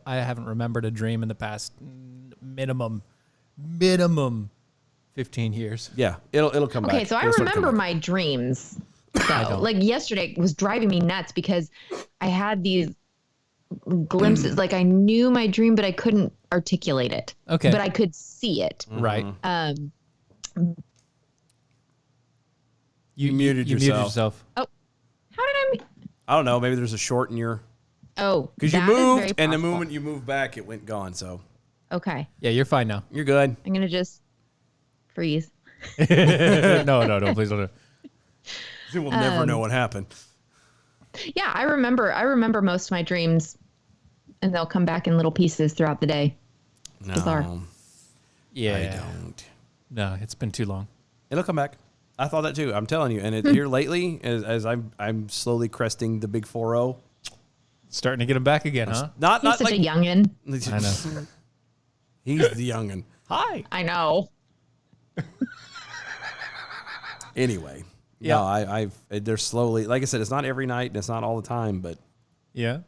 haven't remembered a dream in the past minimum 15 years. Yeah, it'll come back. Okay, so I remember my dreams. So, like yesterday was driving me nuts because I had these glimpses. Like I knew my dream, but I couldn't articulate it. Okay, but I could see it. Right. You muted yourself. Oh, how did I don't know. Maybe there's a short in your. Oh, because you moved, and the moment you moved back, it went gone. So. Okay. Yeah, you're fine now. You're good. I'm gonna just freeze. No, please don't. We'll never know what happened. Yeah, I remember most of my dreams, and they'll come back in little pieces throughout the day. No. Bizarre. Yeah. I don't. No, it's been too long. It'll come back. I thought that too. I'm telling you. And here lately, as I'm slowly cresting the big 4-0. Starting to get him back again, huh? Not He's such like a youngin. I know. He's the youngin. Hi. I know. Anyway, Yeah. no, they're slowly. Like I said, it's not every night and it's not all the time, but Yeah.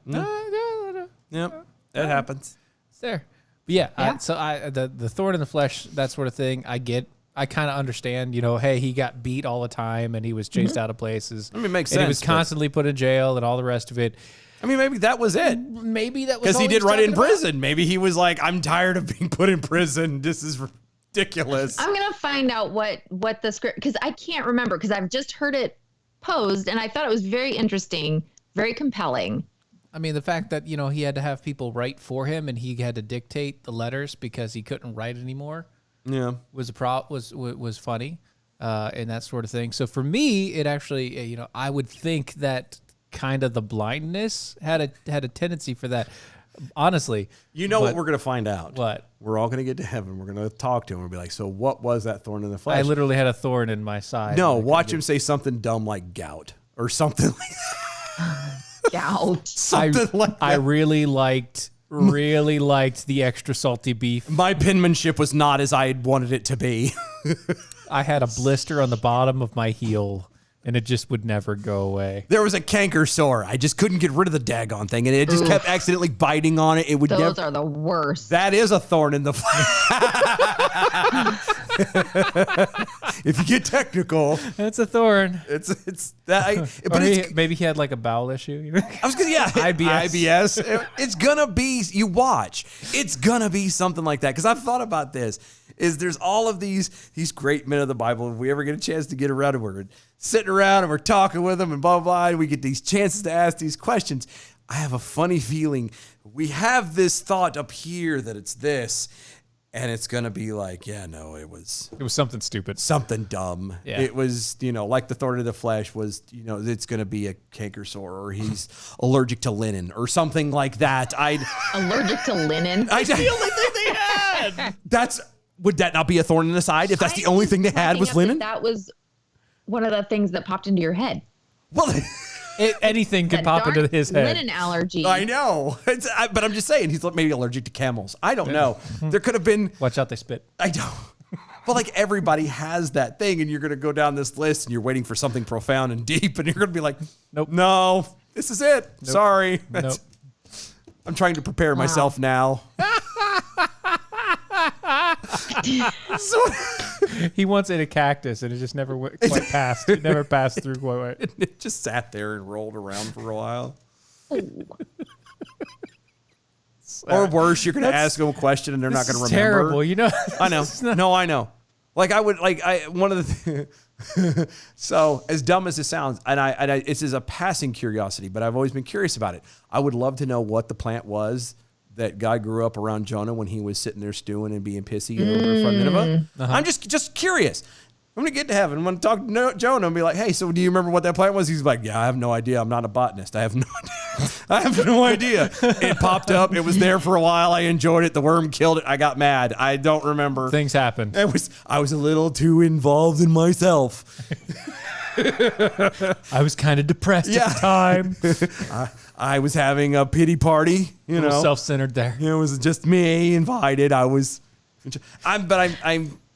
yep, it happens. It's there. But yeah, Yeah. so the thorn in the flesh, that sort of thing, I get. I kind of understand, hey, he got beat all the time and he was chased out of places. I mean, it makes and he sense, was constantly put in jail and all the rest of it. I mean, maybe that was it. Maybe that was Because all he did was right in talking about. prison. Maybe he was like, I'm tired of being put in prison. This is ridiculous. I'm gonna find out what the script, because I can't remember, because I've just heard it posed and I thought it was very interesting, very compelling. I mean, the fact that, he had to have people write for him and he had to dictate the letters because he couldn't write anymore Yeah. was was funny, and that sort of thing. So for me, it actually, I would think that kind of the blindness had a tendency for that. Honestly, You know what we're going to find out? What? We're all going to get to heaven. We're going to talk to him and be like, so what was that thorn in the flesh? I literally had a thorn in my side. No, and I watch couldn't him say something dumb like gout or something like Gout. something like that. I really liked the extra salty beef. My penmanship was not as I had wanted it to be. I had a blister on the bottom of my heel, and it just would never go away. There was a canker sore. I just couldn't get rid of the daggone thing, and it just kept accidentally biting on it. It would Those never. are the worst. That is a thorn in the flesh. If you get technical, That's a thorn. it's that. Or But it's. maybe he had like a bowel issue. I was gonna, yeah, IBS. It's gonna be. You watch. It's gonna be something like that. Because I've thought about this. There's all of these great men of the Bible. If we ever get a chance to get around and we're sitting around and we're talking with them and blah blah, blah, and we get these chances to ask these questions. I have a funny feeling we have this thought up here that it's this, and it's gonna be like, yeah, no, it was something stupid. something dumb. Yeah. It was, like the thorn of the flesh was, it's going to be a canker sore, or he's allergic to linen or something like that. Allergic to linen. I the only thing they had. Would that not be a thorn in the side if that's the only thing they had was linen? That was one of the things that popped into your head. Well, Anything could That pop darn into his head. Linen allergy. I know, but I'm just saying he's maybe allergic to camels. I don't know. There could have been. Watch out, they spit. I don't. But like everybody has that thing, and you're going to go down this list, and you're waiting for something profound and deep, and you're going to be like, Nope. no, this is it. Sorry. Nope. I'm trying to prepare myself now. So, He once ate a cactus, and it just never quite passed. It never passed through quite. it just sat there and rolled around for a while. Or worse, you're going to ask them a question and they're not going to remember. Terrible, I know. No, I know. Like one of the so as dumb as it sounds, and I this is a passing curiosity, but I've always been curious about it. I would love to know what the plant was that God grew up around Jonah when he was sitting there stewing and being pissy over in front of Nineveh. I'm just curious. I'm going to get to heaven. I'm going to talk to Jonah and be like, hey, so do you remember what that plant was? He's like, yeah, I have no idea. I'm not a botanist. I have no idea. I have no idea. It popped up. It was there for a while. I enjoyed it. The worm killed it. I got mad. I don't remember. Things happen. I was a little too involved in myself. I was kind of depressed at the time. I was having a pity party, Self-centered there. It was just me invited. I'm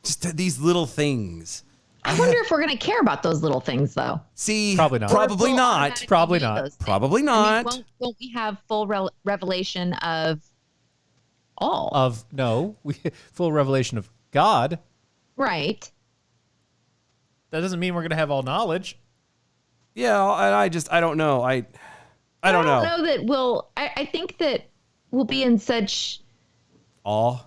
just these little things. I wonder if we're going to care about those little things, though. See, Probably not. Probably We'll not. automatically Probably need not. those things. Probably I not. mean, won't we have full revelation of all? Full revelation of God. Right. That doesn't mean we're going to have all knowledge. Yeah, I don't know. I don't know. I don't know that we'll. I think that we'll be in such. Awe?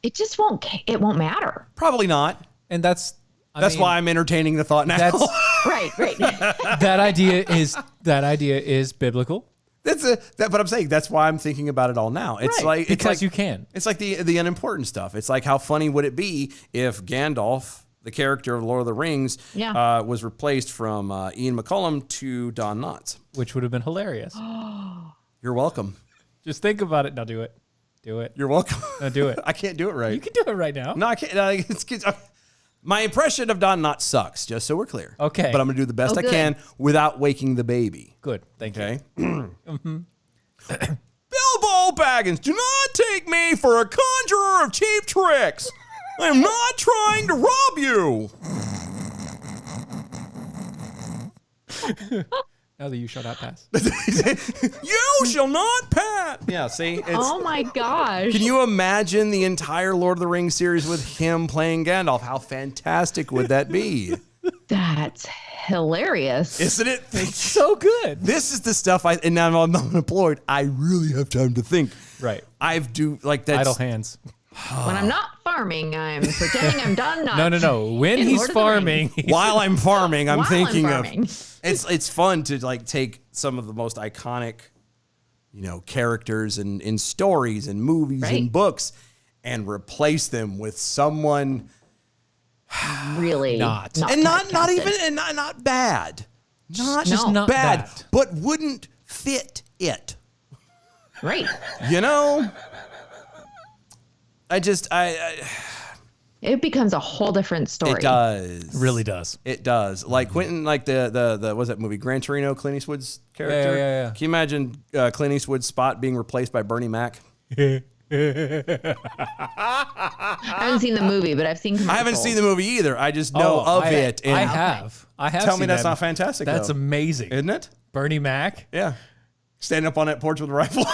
It just won't. It won't matter. Probably not. And that's why I'm entertaining the thought now. That's Right. that idea is biblical. But I'm saying that's why I'm thinking about it all now. It's Right, because you can. It's like the unimportant stuff. It's like how funny would it be if Gandalf, the character of Lord of the Rings, was replaced from Ian McCollum to Don Knotts. Which would have been hilarious. You're welcome. Just think about it. Now do it. Do it. You're welcome. Now do it. I can't do it right. You can do it right now. No, I can't. My impression of Don Knotts sucks, just so we're clear. Okay. But I'm going to do the best I good. can without waking the baby. Good. Thank you. Okay? Bilbo Baggins, do not take me for a conjurer of cheap tricks. I am not trying to rob you. Now that you shut out pass. You shall not pass. Yeah, see? Oh my gosh. Can you imagine the entire Lord of the Rings series with him playing Gandalf? How fantastic would that be? That's hilarious. Isn't it? So good. This is the stuff and now I'm unemployed. I really have time to think. Right. I've do like that. Idle hands. When I'm not farming, I'm pretending I'm done. Not No. When in he's Lord of the farming, While I'm farming, I'm While I'm thinking farming. of it's fun to like take some of the most iconic, characters in stories and movies and Right. books and replace them with someone really Not. and not typecasted. even and not bad. Not Just not bad, bad. but wouldn't fit it. right. I It becomes a whole different story. it does. really does. It does. Like Quentin, like the what was that movie? Gran Torino, Clint Eastwood's character. Yeah. Can you imagine Clint Eastwood's spot being replaced by Bernie Mac? I haven't seen the movie, but I've seen commercials. I haven't seen the movie either. I just know of it. And I have. Tell me seen that's that. not fantastic. That's though. amazing. Isn't it? Bernie Mac. Yeah. Standing up on that porch with a rifle.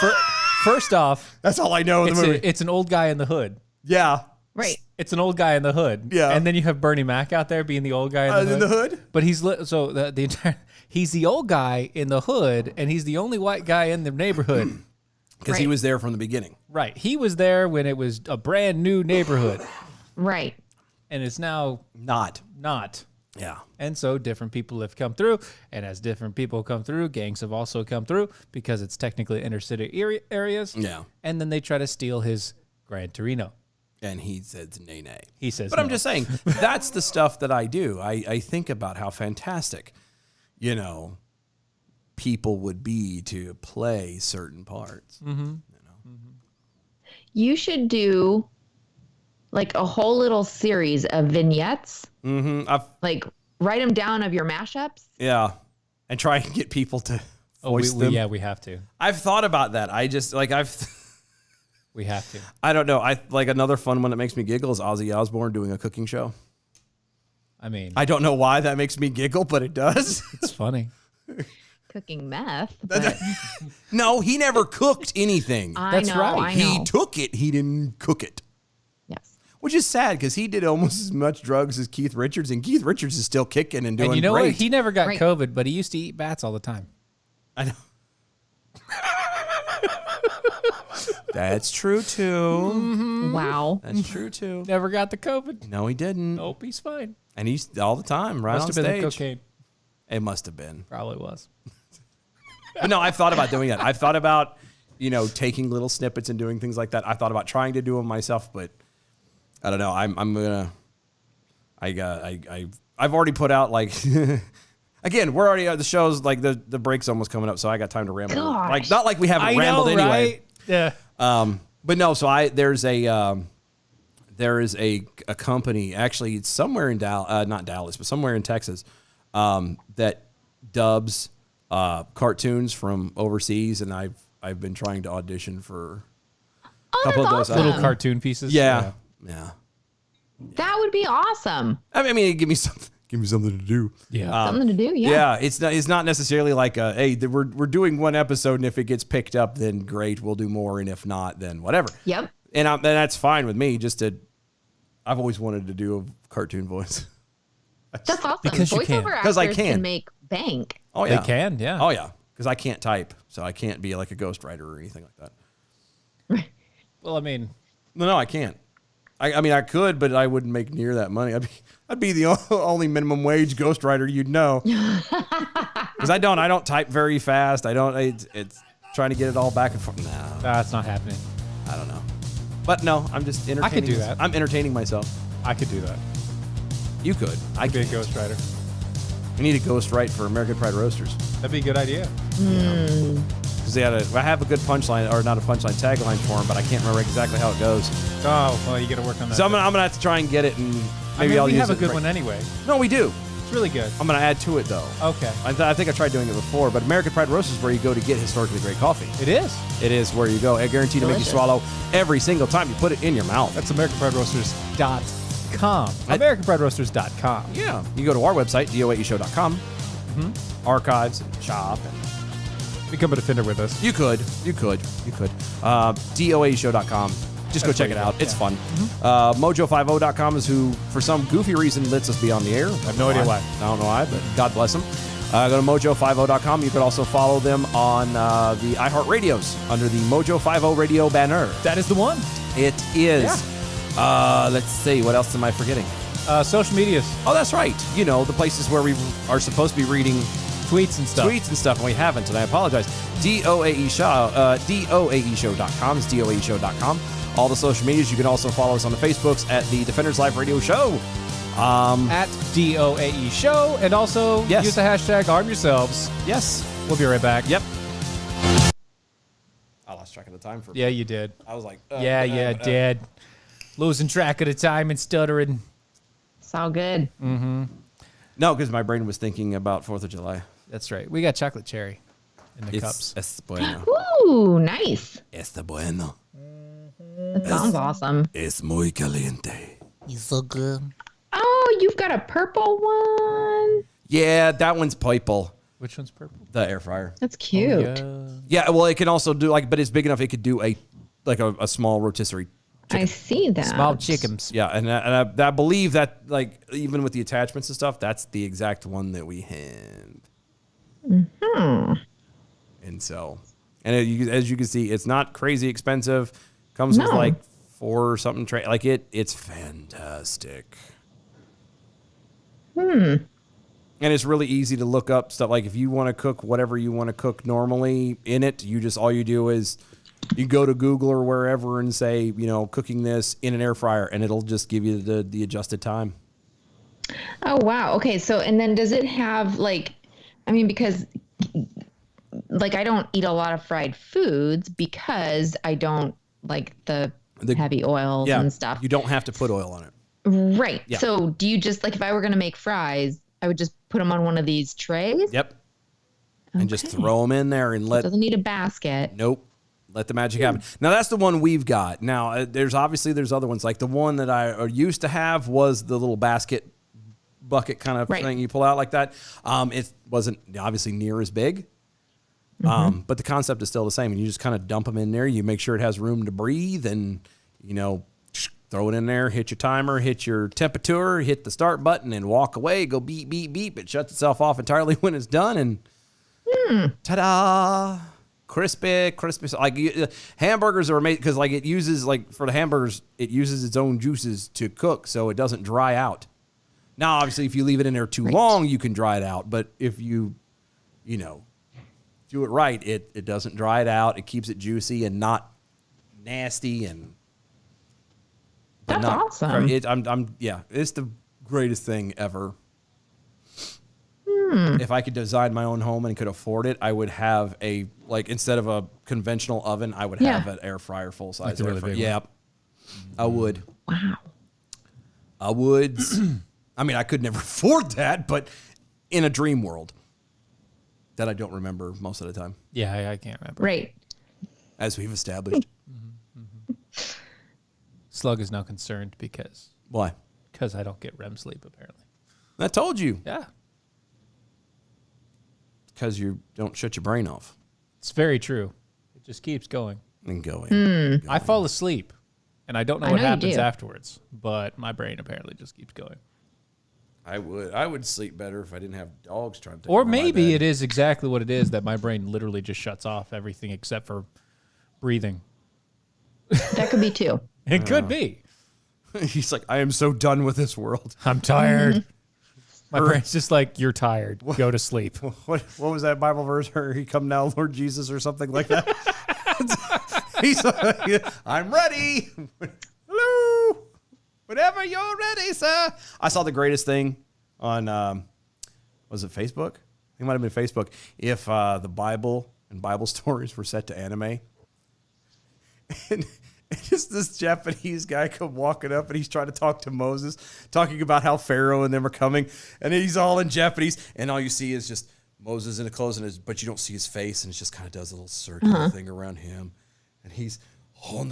First off, That's all I know of the movie. it's an old guy in the hood. Yeah. Right. It's an old guy in the hood. Yeah. And then you have Bernie Mac out there being the old guy in the hood. But he's so the entire he's the old guy in the hood, and he's the only white guy in the neighborhood. Because he Right. was there from the beginning. Right. He was there when it was a brand new neighborhood, Right. and it's now Not. not. Yeah. And so different people have come through, and as different people come through, gangs have also come through because it's technically inner city areas. Yeah. And then they try to steal his Gran Torino. And he says nay. He says, But I'm no. just saying, that's the stuff that I do. I think about how fantastic, people would be to play certain parts. You should do like a whole little series of vignettes. Mm-hmm. Like write them down of your mashups. Yeah. And try and get people to voice them. Yeah, we have to. I've thought about that. I just, We have to. I don't know. I like another fun one that makes me giggle is Ozzy Osbourne doing a cooking show. I mean, I don't know why that makes me giggle, but it does. it's funny. Cooking meth. But No, he never cooked anything. That's I know. right. I know. He took it. He didn't cook it. Yes. Which is sad because he did almost as much drugs as Keith Richards, and Keith Richards is still kicking and doing And you know great. what? He never got Right. COVID, but he used to eat bats all the time. I know. That's true too. Wow. That's true too. Never got the COVID. No, he didn't. Nope, he's fine. And he's all the time right Must on have been stage. the cocaine. It must have been. Probably was. But no, I've thought about doing that. I've thought about, taking little snippets and doing things like that. I thought about trying to do them myself, but I don't know. I've already put out like, again, we're already at the shows, like the break's almost coming up, so I got time to ramble. Gosh. Like, not like we haven't I rambled know, anyway. right? Yeah. But no, so there is a company, actually it's somewhere in not Dallas, but somewhere in Texas, that dubs cartoons from overseas, and I've been trying to audition for a couple of that's those. awesome. Little cartoon pieces. Yeah. That would be awesome. I mean, give me something to do. Yeah. Something to do. Yeah. Yeah, it's not necessarily like hey, we're doing one episode, and if it gets picked up, then great, we'll do more, and if not, then whatever. Yep. And that's fine with me. I've always wanted to do a cartoon voice. That's awesome. Because you can. Voiceover 'Cause I actors can. make bank. Oh yeah, They can, yeah. Oh yeah, because I can't type, so I can't be like a ghostwriter or anything like that. Well, I mean, No, I can't. I mean, I could, but I wouldn't make near that money. I'd be the only minimum wage ghostwriter you'd know. Because I don't type very fast. It's trying to get it all back and forth. No, that's not happening. I don't know. But no, I'm just entertaining. do that. I'm entertaining myself. I could do that. You could. I Be a could. ghostwriter. We need a ghostwrite for American Pride Roasters. That'd be a good idea. Because I have a good punchline, or not a punchline, tagline for them, but I can't remember exactly how it goes. Oh, well, you got to work on that. So I'm gonna have to try and get it and Maybe I'll we use have a it good right- one anyway. No, we do. It's really good. I'm going to add to it, though. Okay. I think I tried doing it before, but American Pride Roasters is where you go to get historically great coffee. It is. It is where you go. I guarantee to make you Delicious. swallow every single time you put it in your mouth. That's AmericanPrideRoasters.com. AmericanPrideRoasters.com. Yeah. You go to our website, doaeshow.com, archives, and shop, and Become a defender with us. you could. doaeshow.com. Just go That's check where it you out. go, It's yeah. fun. Mojo50.com is who, for some goofy reason, lets us be on the air. I have no idea why. I don't know why, but God bless them. Go to mojo50.com. You could also follow them on the iHeartRadios under the Mojo50 Radio banner. That is the one. It is. Let's see. What else am I forgetting? Social medias, Oh, that's right. You know, the places where we are supposed to be reading tweets and stuff. tweets and stuff, and we haven't, and I apologize. DOAE Show, DOAEshow.com is DOAEshow.com. All the social medias. You can also follow us on the Facebooks at the Defenders Live Radio Show. At DOAE Show. And also Yes. use the hashtag arm yourselves. Yes. We'll be right back. Yep. I lost track of the time for. Yeah, you did. I was like. Did. Losing track of the time and stuttering. It's all good. No, because my brain was thinking about 4th of July. That's right. We got chocolate cherry in the It's cups. es bueno. Ooh, nice. Es bueno. That sounds awesome. Es muy caliente. Oh, you've got a purple one. Yeah, that one's purple. Which one's purple? The air fryer. That's cute. Yeah, well, it can also do but it's big enough. It could do a small rotisserie. I see that. Small chickens. Yeah, and I believe that even with the attachments and stuff, that's the exact one that we have. And so, as you can see, it's not crazy expensive. Comes with No. 4 or something it's fantastic. And it's really easy to look up stuff. Like if you want to cook whatever you want to cook normally in it, all you do is you go to Google or wherever and say, cooking this in an air fryer, and it'll just give you the adjusted time. Oh, wow. Okay. So, and then does it have because I don't eat a lot of fried foods because I don't like the heavy oils Yeah, and stuff. you don't have to put oil on it. Right. Yeah. So do you just if I were going to make fries, I would just put them on one of these trays? Yep. And just Okay. throw them in there and let Doesn't need a basket. Nope. Let the magic happen. Now that's the one we've got. Now there's other ones. Like the one that I used to have was the little bucket kind of Right. thing you pull out like that. It wasn't obviously near as big. But the concept is still the same. And you just kind of dump them in there. You make sure it has room to breathe, and throw it in there. Hit your timer. Hit your temperature. Hit the start button, and walk away. Go beep beep beep. It shuts itself off entirely when it's done, and ta-da! Crispy. Hamburgers are made because it uses for the hamburgers, it uses its own juices to cook, so it doesn't dry out. Now, obviously, if you leave it in there too long, you can dry it out. But if you do it right, it doesn't dry it out. It keeps it juicy and not nasty and. That's awesome. It's the greatest thing ever. If I could design my own home and could afford it, I would have instead of a conventional oven, I would have an air fryer, full size a air really fryer. big one. Yeah, I would. Wow. I would. I mean, I could never afford that, but in a dream world that I don't remember most of the time, Yeah, I can't remember. Right. as we've established. Slug is now concerned because Why? I don't get REM sleep, apparently. I told you. Yeah. Because you don't shut your brain off It's very true. It just keeps going. and going. I fall asleep, and I don't know I what know you happens do. afterwards, but my brain apparently just keeps going. I would sleep better if I didn't have dogs trying to take Or over my maybe bed. it is exactly what it is, that my brain literally just shuts off everything except for breathing. That could be too. It could be. He's like, I am so done with this world. I'm tired. My brain's just like, you're tired. Go to sleep. What was that Bible verse? Or he come now, Lord Jesus, or something like that. He's like, I'm ready. Hello. Whenever you're ready, sir. I saw the greatest thing on, was it Facebook? It might have been Facebook. If the Bible and Bible stories were set to anime. Just this Japanese guy come walking up and he's trying to talk to Moses, talking about how Pharaoh and them are coming, and he's all in Japanese, and all you see is just Moses in the clothes, but you don't see his face, and it just kind of does a little circular thing around him, and he's and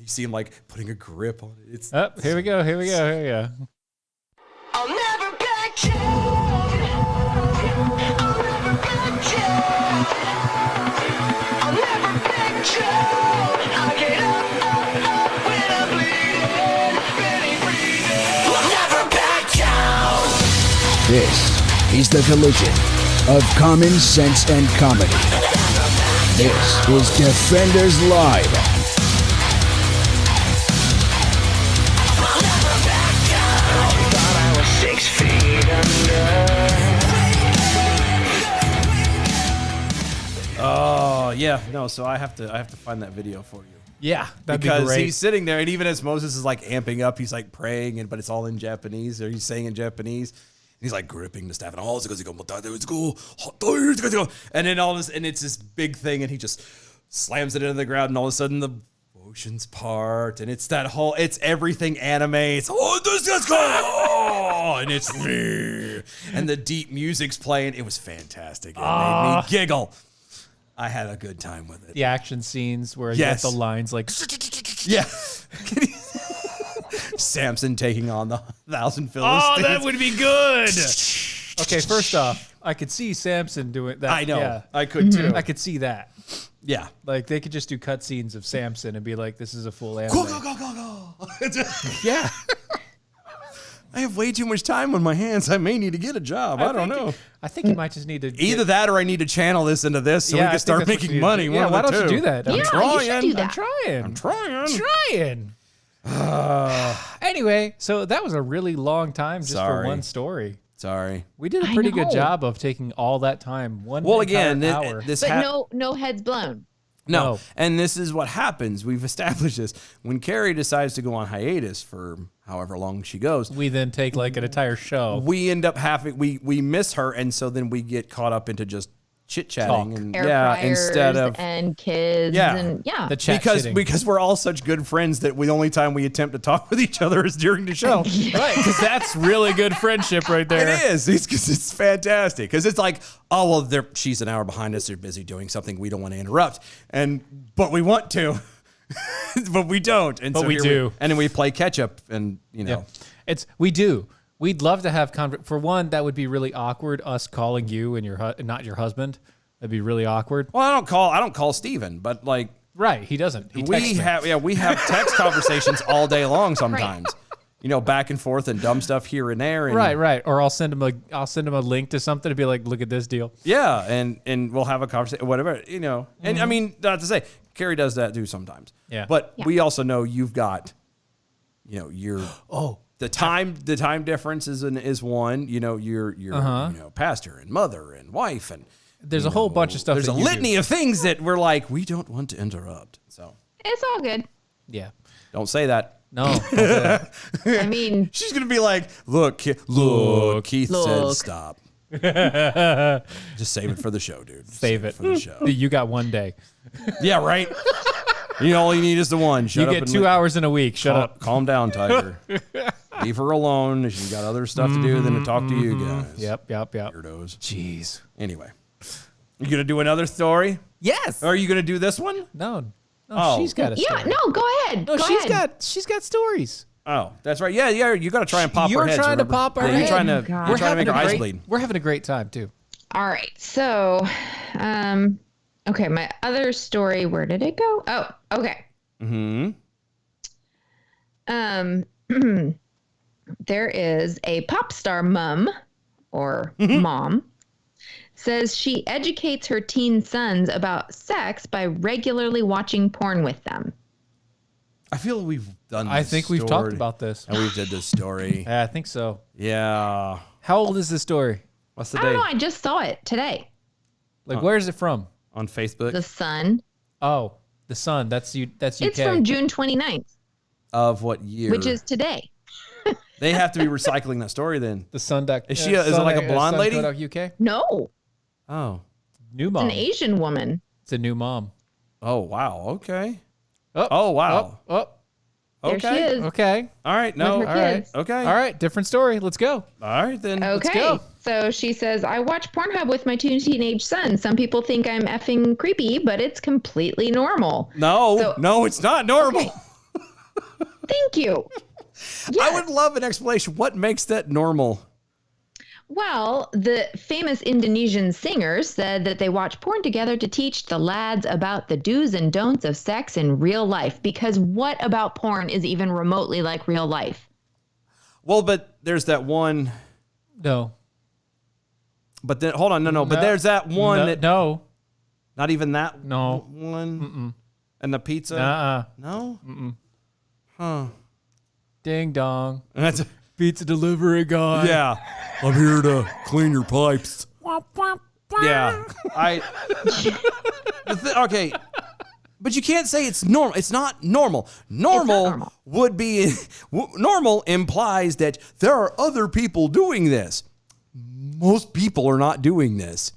you see him like putting a grip on it. It's Here we go. I'll never back down. I'll never back down. I'll never back down. I get up when I'm bleeding, barely breathing. I'll never back down. This is the collision of common sense and comedy. This is Defenders Live. Thought I was 6 feet under. oh yeah, no. So I have to find that video for you. Yeah, that'd Because be great. he's sitting there, and even as Moses is like amping up, he's like praying, but it's all in Japanese, or he's saying in Japanese. And he's like gripping the staff, and then all this, and it's this big thing, and he just slams it into the ground, and all of a sudden the oceans part, and it's that whole, it's everything anime. It's and it's me, and the deep music's playing. It was fantastic. It made me giggle. I had a good time with it. The action scenes where you Yes. get the lines like, Yeah. Samson taking on the 1,000 Philistines. would be good. Okay, first off, I could see Samson doing that. I know. Yeah. I could too. I could see that. Yeah. Like they could just do cutscenes of Samson and be like, "This is a full anime." Go, go, go, go, go. Yeah, I have way too much time on my hands. I may need to get a job. I don't know. I think you might just need to Either that or I need to channel this into this so Yeah, we I can think start that's what you making need to money. do. One Yeah, of why the don't you two. do that? Yeah, you should do that. Trying. Anyway, so that was a really long time just Sorry. for one story. Sorry. We did a I pretty good know. job of taking all that time. One Well, entire again, hour. this But no heads blown. No. No. And this is what happens. We've established this. When Kari decides to go on hiatus for however long she goes, we then take like an entire show. we end up having, we miss her. And so then we get caught up into just chit chatting. Talk. And Air yeah, fryers instead of. and kids Yeah. and yeah. The chat shitting. Because we're all such good friends that the only time we attempt to talk with each other is during the show. Right, because that's really good friendship right there. It is. It's fantastic. Because it's like, oh, well, she's an hour behind us. They're busy doing something we don't want to interrupt. But we want to. But we don't. And But so we here do. And then we play catch up and, you know. Yeah. We do. We'd love to have for one, that would be really awkward. Us calling you and not your husband. That'd be really awkward. Well, I don't call Steven, but like Right, he doesn't. He we texts me. have text conversations all day long sometimes. You know, back and forth and dumb stuff here and there. And Right. Or I'll send him a link to something to be like, look at this deal. Yeah, and we'll have a conversation, whatever, you know. And I mean, not to say, Kari does that too sometimes. Yeah. But we also know you've got, you know, your the time difference is one. You know, you're you know, pastor and mother and wife and There's a whole bunch of stuff. there's that a you litany of things that we're like, we don't want to interrupt. So It's all good. do. Yeah. don't say that. No. don't do that. I mean, She's gonna be like, look, Keith said Look. stop. Just save it for the show, dude. Save it for the show. You got one day. Yeah, right. All you need is the one. Shut You up get and 2 hours in a week. Shut up. Calm down, Tiger. Leave her alone. She's got other stuff to do than to talk to you guys. Yep. Weirdos. Jeez. Anyway, you gonna do another story? Yes. Or are you gonna do this one? No. Oh. She's got a story. yeah, no, go ahead. No, go she's ahead. got stories. Oh, that's right. Yeah. You gotta try and pop You're her heads. trying to remember? pop her Yeah, You're head. trying Oh, to, God. you're trying to make her eyes great, bleed. We're having a great time too. All right. So, okay, my other story, where did it go? Oh, okay. There is a pop star mom or mom says she educates her teen sons about sex by regularly watching porn with them. I feel we've done. I this think we've story, talked about this. and we did this story. Yeah, I think so. Yeah. How old is this story? What's the I don't date know. I just saw it today. Like, where is it from? on Facebook? The Sun. Oh, the Sun. That's UK. It's from June 29th, Of what year? which is today. They have to be recycling that story then. the Sun. Is she is it like a blonde lady? UK. No, Oh. New it's mom. an Asian woman. It's a new mom. Oh, wow. Okay. Oh, wow. There Okay. she is. Okay. All right. No. With her All right. kids. Okay. All right. Different story. Let's go. All right, then. Okay. go. So she says, I watch Pornhub with my 2 teenage sons. Some people think I'm effing creepy, but it's completely normal. No, no, it's not normal. Okay. Thank you. I would love an explanation. What makes that normal? Well, the famous Indonesian singer said that they watch porn together to teach the lads about the do's and don'ts of sex in real life. Because what about porn is even remotely like real life? Well, but there's that one. No. But then, hold on. No. But there's that one No. that. No. Not even that No. one. And the pizza. No. Huh. Ding dong. That's. Pizza delivery guy. Yeah. I'm here to clean your pipes. Yeah. Okay. But you can't say it's normal. It's not normal. Normal would be, normal implies that there are other people doing this. Most people are not doing this.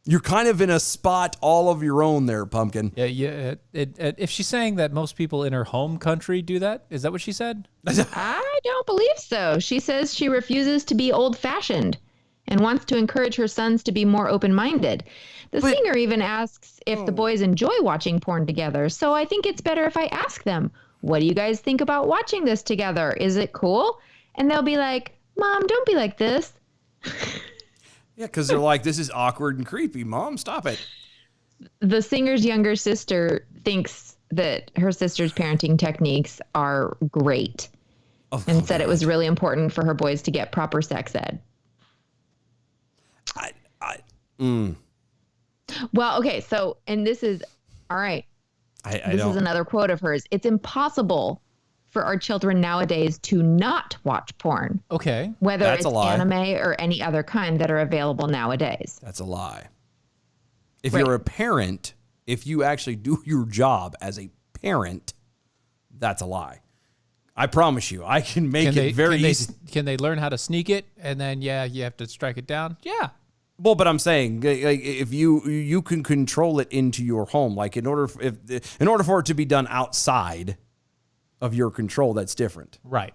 You're kind of in a spot all of your own there, Pumpkin. Yeah. If she's saying that most people in her home country do that, is that what she said? I don't believe so. She says she refuses to be old-fashioned and wants to encourage her sons to be more open-minded. The singer even asks if the boys enjoy watching porn together. So I think it's better if I ask them, what do you guys think about watching this together? Is it cool? And they'll be like, Mom, don't be like this. Yeah, because they're like, this is awkward and creepy. Mom, stop it. The singer's younger sister thinks that her sister's parenting techniques are great and said it was really important for her boys to get proper sex ed. Well, okay, so, and this is, all right. This is another quote of hers. It's impossible for our children nowadays to not watch porn. Okay. Whether That's it's a lie. anime or any other kind that are available nowadays. That's a lie. If you're a parent, if you actually do your job as a parent, that's a lie. I promise you, I can make it very easy. Can they learn how to sneak it and then, you have to strike it down? Yeah. Well, but I'm saying, like, if you can control it into your home, like in order for it to be done outside of your control, that's different. Right.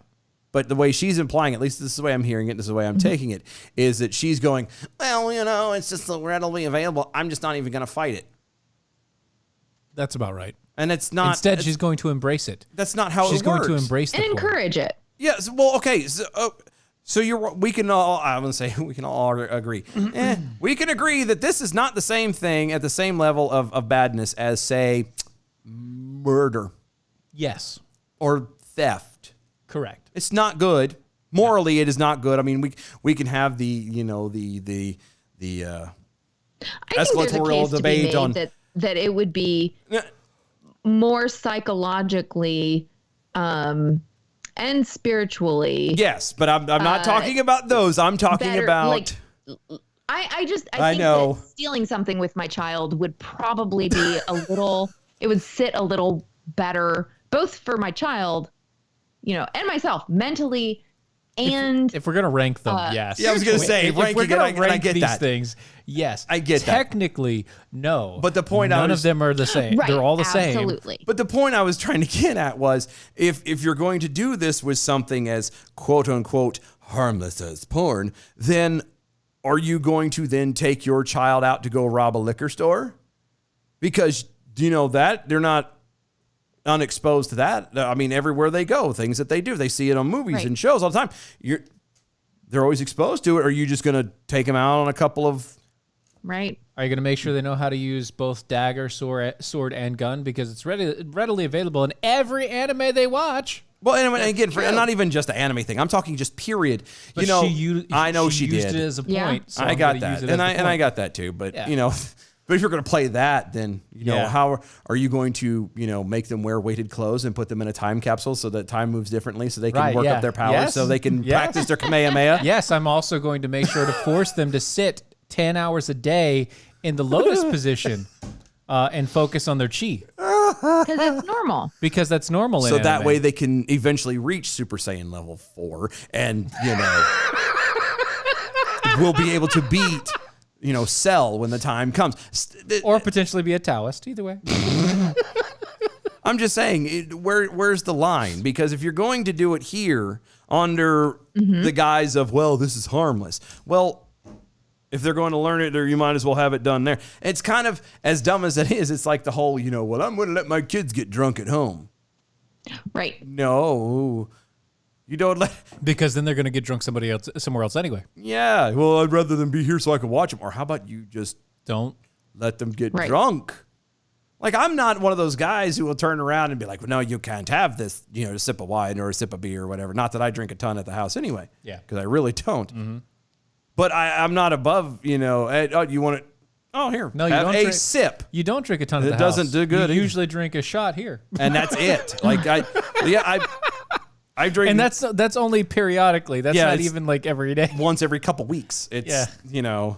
But the way she's implying, at least this is the way I'm hearing it, this is the way I'm taking it, is that she's going, well, it's just so readily available. I'm just not even going to fight it. That's about right. And it's not. Instead, she's going to embrace it. That's not how She's it works. going to embrace the And porn. encourage it. Yes. Well, okay. So we can all, I'm going to say we can all agree. We can agree that this is not the same thing at the same level of badness as, say, murder Yes. or theft. Correct. It's not good. Morally, it is not good. I mean, we can have the I think there's a escalatorial case to be debate made on that it would be more psychologically and spiritually. Yes, but I'm not talking about those. I'm talking better, about. like, I think know. that stealing something with my child would probably be a little. It would sit a little better, both for my child, and myself mentally. And if we're gonna rank them, yes. Yeah, I was gonna say, if ranking we're gonna it, I rank get these that. things, yes. I get that. Technically, no. But the point none of them are the same. right, They're all the same. absolutely. But the point I was trying to get at was, if you're going to do this with something as quote unquote harmless as porn, then are you going to then take your child out to go rob a liquor store? Because that they're not unexposed to that. I mean, everywhere they go, things that they do, they see it on movies Right. and shows all the time. They're always exposed to it. Or are you just going to take them out on a couple of? Right. Are you going to make sure they know how to use both dagger, sword, and gun? Because it's readily available in every anime they watch. Well, and again, for not even just the anime thing. I'm talking just period. But I know she used did. it as a point. Yeah. So I I'm got gonna that, use it and as the I point. got that too. But Yeah. but if you're going to play that, then Yeah. how are you going to make them wear weighted clothes and put them in a time capsule so that time moves differently, so they can Right, work yeah. up their powers, Yes. so they can Yes. practice their Kamehameha. Yes, I'm also going to make sure to force them to sit 10 hours a day in the lotus position and focus on their chi. Because it's normal. Because that's normal in So that anime. way they can eventually reach Super Saiyan level 4, and we'll be able to beat Cell when the time comes. Or potentially be a Taoist, either way. I'm just saying, where's the line? Because if you're going to do it here under the guise of, well, this is harmless. Well, if they're going to learn it, you might as well have it done there. It's kind of as dumb as it is. It's like the whole, well, I'm going to let my kids get drunk at home. Right. No, you don't let. Because then they're going to get drunk somewhere else anyway. Yeah. Well, I'd rather them be here so I can watch them. Or how about you just Don't. let them get Right. drunk? Like, I'm not one of those guys who will turn around and be like, well, no, you can't have this, a sip of wine or a sip of beer or whatever. Not that I drink a ton at the house anyway. Yeah. Because I really don't. But I'm not above, hey, oh, you want it? Oh, here. No, you have don't a drink- sip. You don't drink a ton at It the house. doesn't do good You either. usually drink a shot here. And that's it. Like, I drink. And that's only periodically. That's Yeah, not it's- even like every day. once every couple weeks. It's, Yeah.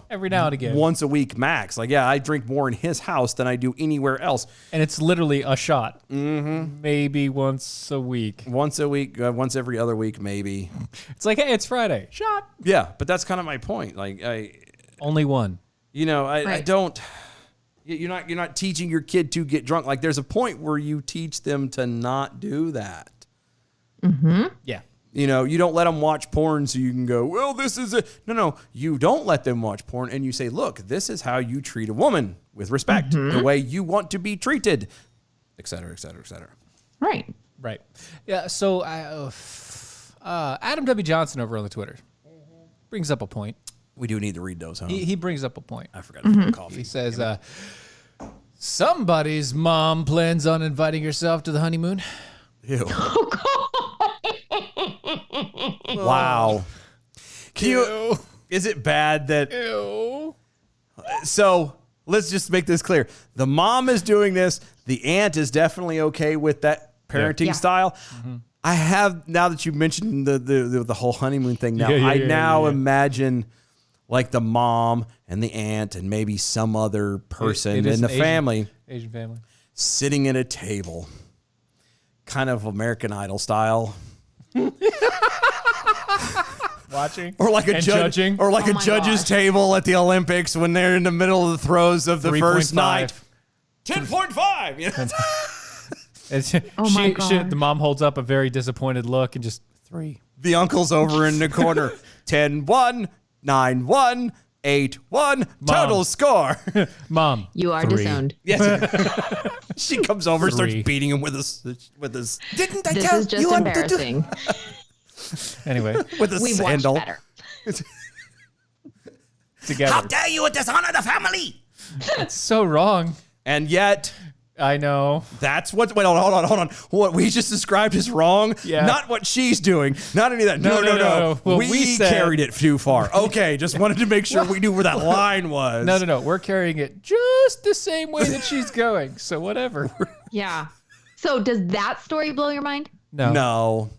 Every now and again. once a week max. Like, I drink more in his house than I do anywhere else. And it's literally a shot. Mm-hmm. Maybe once a week. Once a week, once every other week, maybe. It's like, hey, it's Friday. Shot. Yeah, but that's kind of my point. Like, Only one. I Right. don't. You're not teaching your kid to get drunk. Like, there's a point where you teach them to not do that. Yeah. You don't let them watch porn so you can go, well, this is it. No, you don't let them watch porn, and you say, look, this is how you treat a woman with respect, the way you want to be treated, et cetera, et cetera, et cetera. Right. Right. Yeah. So Adam W. Johnson over on the Twitter brings up a point. We do need to read those, huh? He brings up a point. I forgot to drink coffee. He says, somebody's mom plans on inviting herself to the honeymoon. Ew. Wow. Is it bad that... Ew. So let's just make this clear. The mom is doing this. The aunt is definitely okay with that parenting Yeah. style. I have, now that you mentioned the whole honeymoon thing now, Yeah, I yeah, now yeah. imagine like the mom and the aunt and maybe some other person It is in the an Asian- family Asian family. sitting at a table, kind of American Idol style. Watching. Or like a And judge, judging. or like Oh a my judge's gosh. table at the Olympics when they're in the middle of the throes of the first 3.5. night. 10.5. You know? It's, Oh my God. the mom holds up a very disappointed look and just 3. The uncle's over in the corner. 10-1, 9-1, 8-1. Total Mom. score. Mom. You are 3. disowned. Yes. She comes over and starts 3. beating him with his. Didn't I This tell is just you what to do? embarrassing. Anyway, With a We've watched sandal. better. together. dare you dishonor the family? It's so wrong. And yet, I know. that's what. Wait, hold on. What we just described is wrong. Yeah. Not what she's doing. Not any of that. No. No. Well, we we said- carried it too far. Okay, just wanted to make sure we knew where that line was. No. We're carrying it just the same way that she's going. So whatever. Yeah. So does that story blow your mind? No.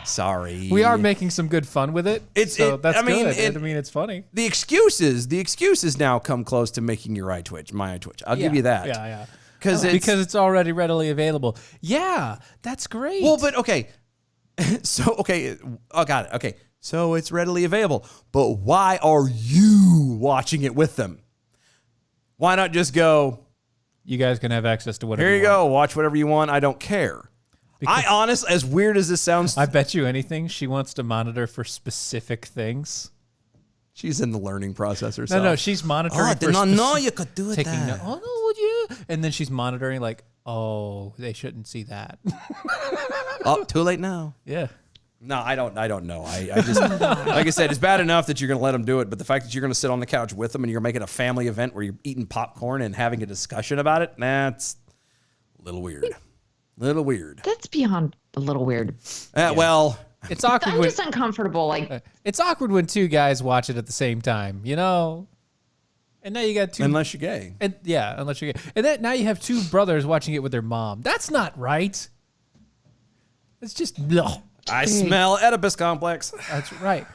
Sorry. We are making some good fun with it. It's- so it- that's I mean, good. it- I mean, it's funny. The excuses now come close to making your eye twitch, my eye twitch. I'll give you that. Yeah. Because Because it's already readily available. Yeah, that's great. well, but okay. Oh, got it. Okay. So it's readily available. But why are you watching it with them? Why not just go, you guys can have access to whatever. here you want. go, watch whatever you want. I don't care. I honestly, as weird as this sounds, I bet you anything she wants to monitor for specific things. she's in the learning process herself. No, she's monitoring. Oh, I for did not know speci- you could do it taking that. no- oh no, would you? And then she's monitoring like, oh, they shouldn't see that. Oh, too late now. Yeah. No, I don't know. I just, like I said, it's bad enough that you're going to let them do it, but the fact that you're going to sit on the couch with them and you're making a family event where you're eating popcorn and having a discussion about it, that's a little weird. That's beyond a little weird. Well, It's awkward. I'm when, just uncomfortable. Like, it's awkward when two guys watch it at the same time, you know. And now you got two. unless you're gay. And yeah, unless you're gay. And then now you have two brothers watching it with their mom. That's not right. It's just ugh. I smell Oedipus complex. That's right.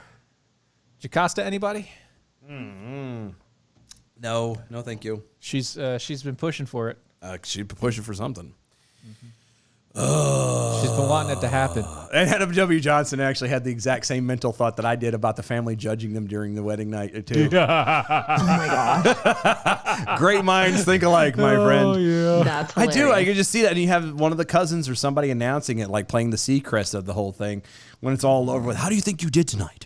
Jocasta, anybody? No, thank you. She's been pushing for it. She'd be pushing for something. She's been wanting it to happen. And Adam W. Johnson actually had the exact same mental thought that I did about the family judging them during the wedding night, too. Oh my gosh. Great minds think alike, my friend. That's I hilarious. do. I can just see that. And you have one of the cousins or somebody announcing it, like playing the Seacrest of the whole thing when it's all over with. How do you think you did tonight?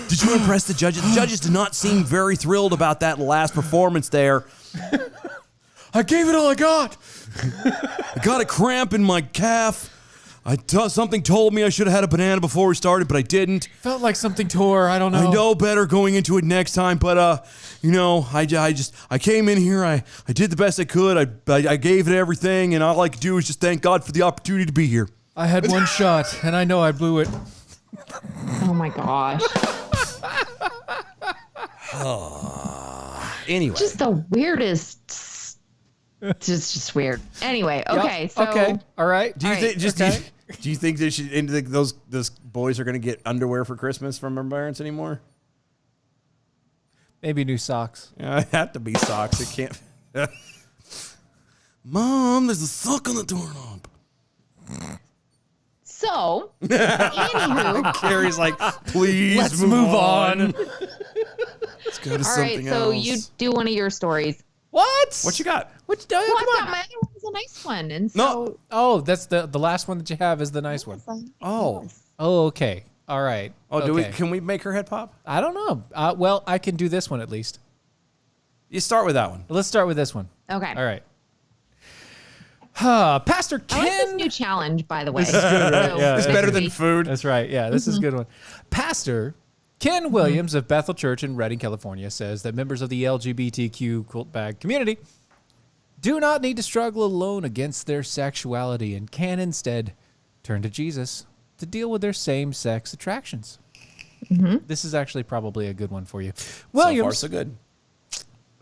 Did you impress the judges? The judges did not seem very thrilled about that last performance there. I gave it all I got. I got a cramp in my calf. Something told me I should have had a banana before we started, but I didn't. Felt like something tore. I don't know. I know better going into it next time, but I came in here. I did the best I could. I gave it everything, and all I could do is just thank God for the opportunity to be here. I had one shot, and I know I blew it. Oh my gosh. Anyway, Just the weirdest. Just weird. Anyway, okay. Yep. So Okay. All right. do you all think right, do you think they should those boys are going to get underwear for Christmas from their parents anymore? Maybe new socks. Yeah, it have to be socks. It can't. Mom, there's a sock on the doorknob. So, anywho, Carrie's like, please Let's move on. Let's go to all something right. So else. you do one of your stories. What? What you got? What? Well, Come I on. thought my other one was a nice one, and No. so Oh, that's the last one that you have is the nice one. Oh. Oh, okay. All right. Oh, okay. can we make her head pop? I don't know. Well, I can do this one at least. You start with that one. Let's start with this one. Okay. All right. Pastor I like this Ken. new challenge, by the way. This is good, right? So Yeah. It's This better this than week- food. That's right. Yeah, this is a good one. Pastor Ken Williams of Bethel Church in Redding, California, says that members of the LGBTQ quilt bag community do not need to struggle alone against their sexuality and can instead turn to Jesus to deal with their same-sex attractions. This is actually probably a good one for you. Williams, So far, so good.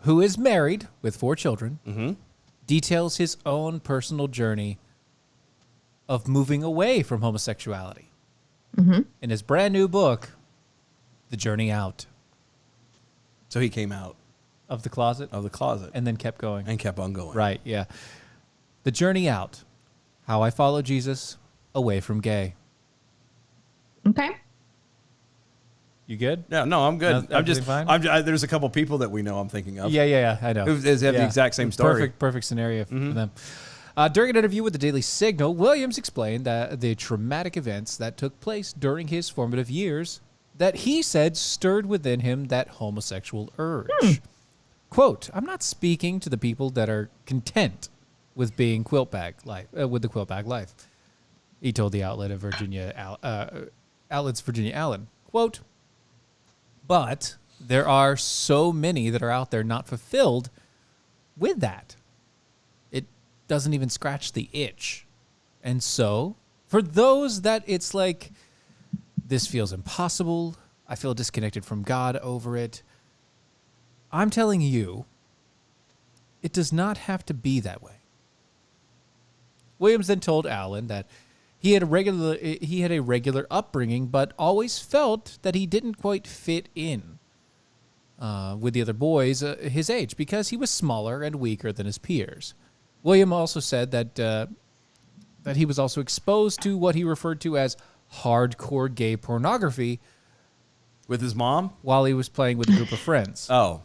who is married with 4 children, details his own personal journey of moving away from homosexuality in his brand new book, The Journey Out So he came out of the Closet, of the closet and then kept going. and kept on going. Right, yeah. The Journey Out, How I Follow Jesus Away from Gay. Okay. You good? Yeah, no, I'm good. No, I'm just. everything fine? There's a couple people that we know. I'm thinking of. Yeah, I know. Who have the exact same story. Perfect scenario for them. During an interview with the Daily Signal, Williams explained that the traumatic events that took place during his formative years that he said stirred within him that homosexual urge. Quote, I'm not speaking to the people that are content with being quilt bag life, with the quilt bag life. He told the outlet of Outlet's Virginia Allen. Quote, but there are so many that are out there not fulfilled with that. It doesn't even scratch the itch. And so, for those that it's like, this feels impossible, I feel disconnected from God over it, I'm telling you, it does not have to be that way. Williams then told Allen that he had a regular upbringing, but always felt that he didn't quite fit in with the other boys his age because he was smaller and weaker than his peers. William also said that that he was also exposed to what he referred to as hardcore gay pornography With his mom. while he was playing with a group of friends. Oh,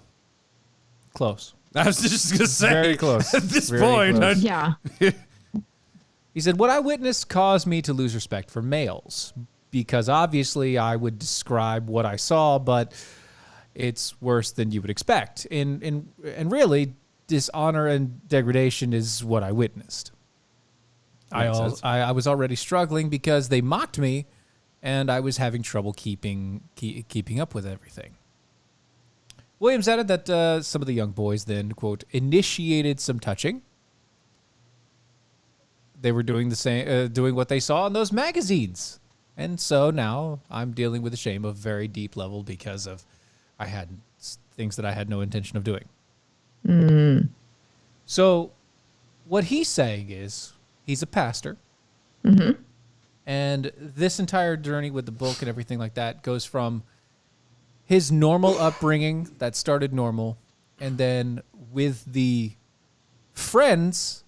Close. I was just gonna say. Very close. At this Very point, close. Yeah. He said, what I witnessed caused me to lose respect for males because obviously I would describe what I saw, but it's worse than you would expect. And really, dishonor and degradation is what I witnessed. Makes sense. I was already struggling because they mocked me and I was having trouble keeping up with everything. Williams added that some of the young boys then, quote, initiated some touching. They were doing the same, doing what they saw in those magazines. And so now I'm dealing with the shame of very deep level because of I had things that I had no intention of doing. So what he's saying is he's a pastor. And this entire journey with the book and everything like that goes from his normal upbringing that started normal, and then with the friends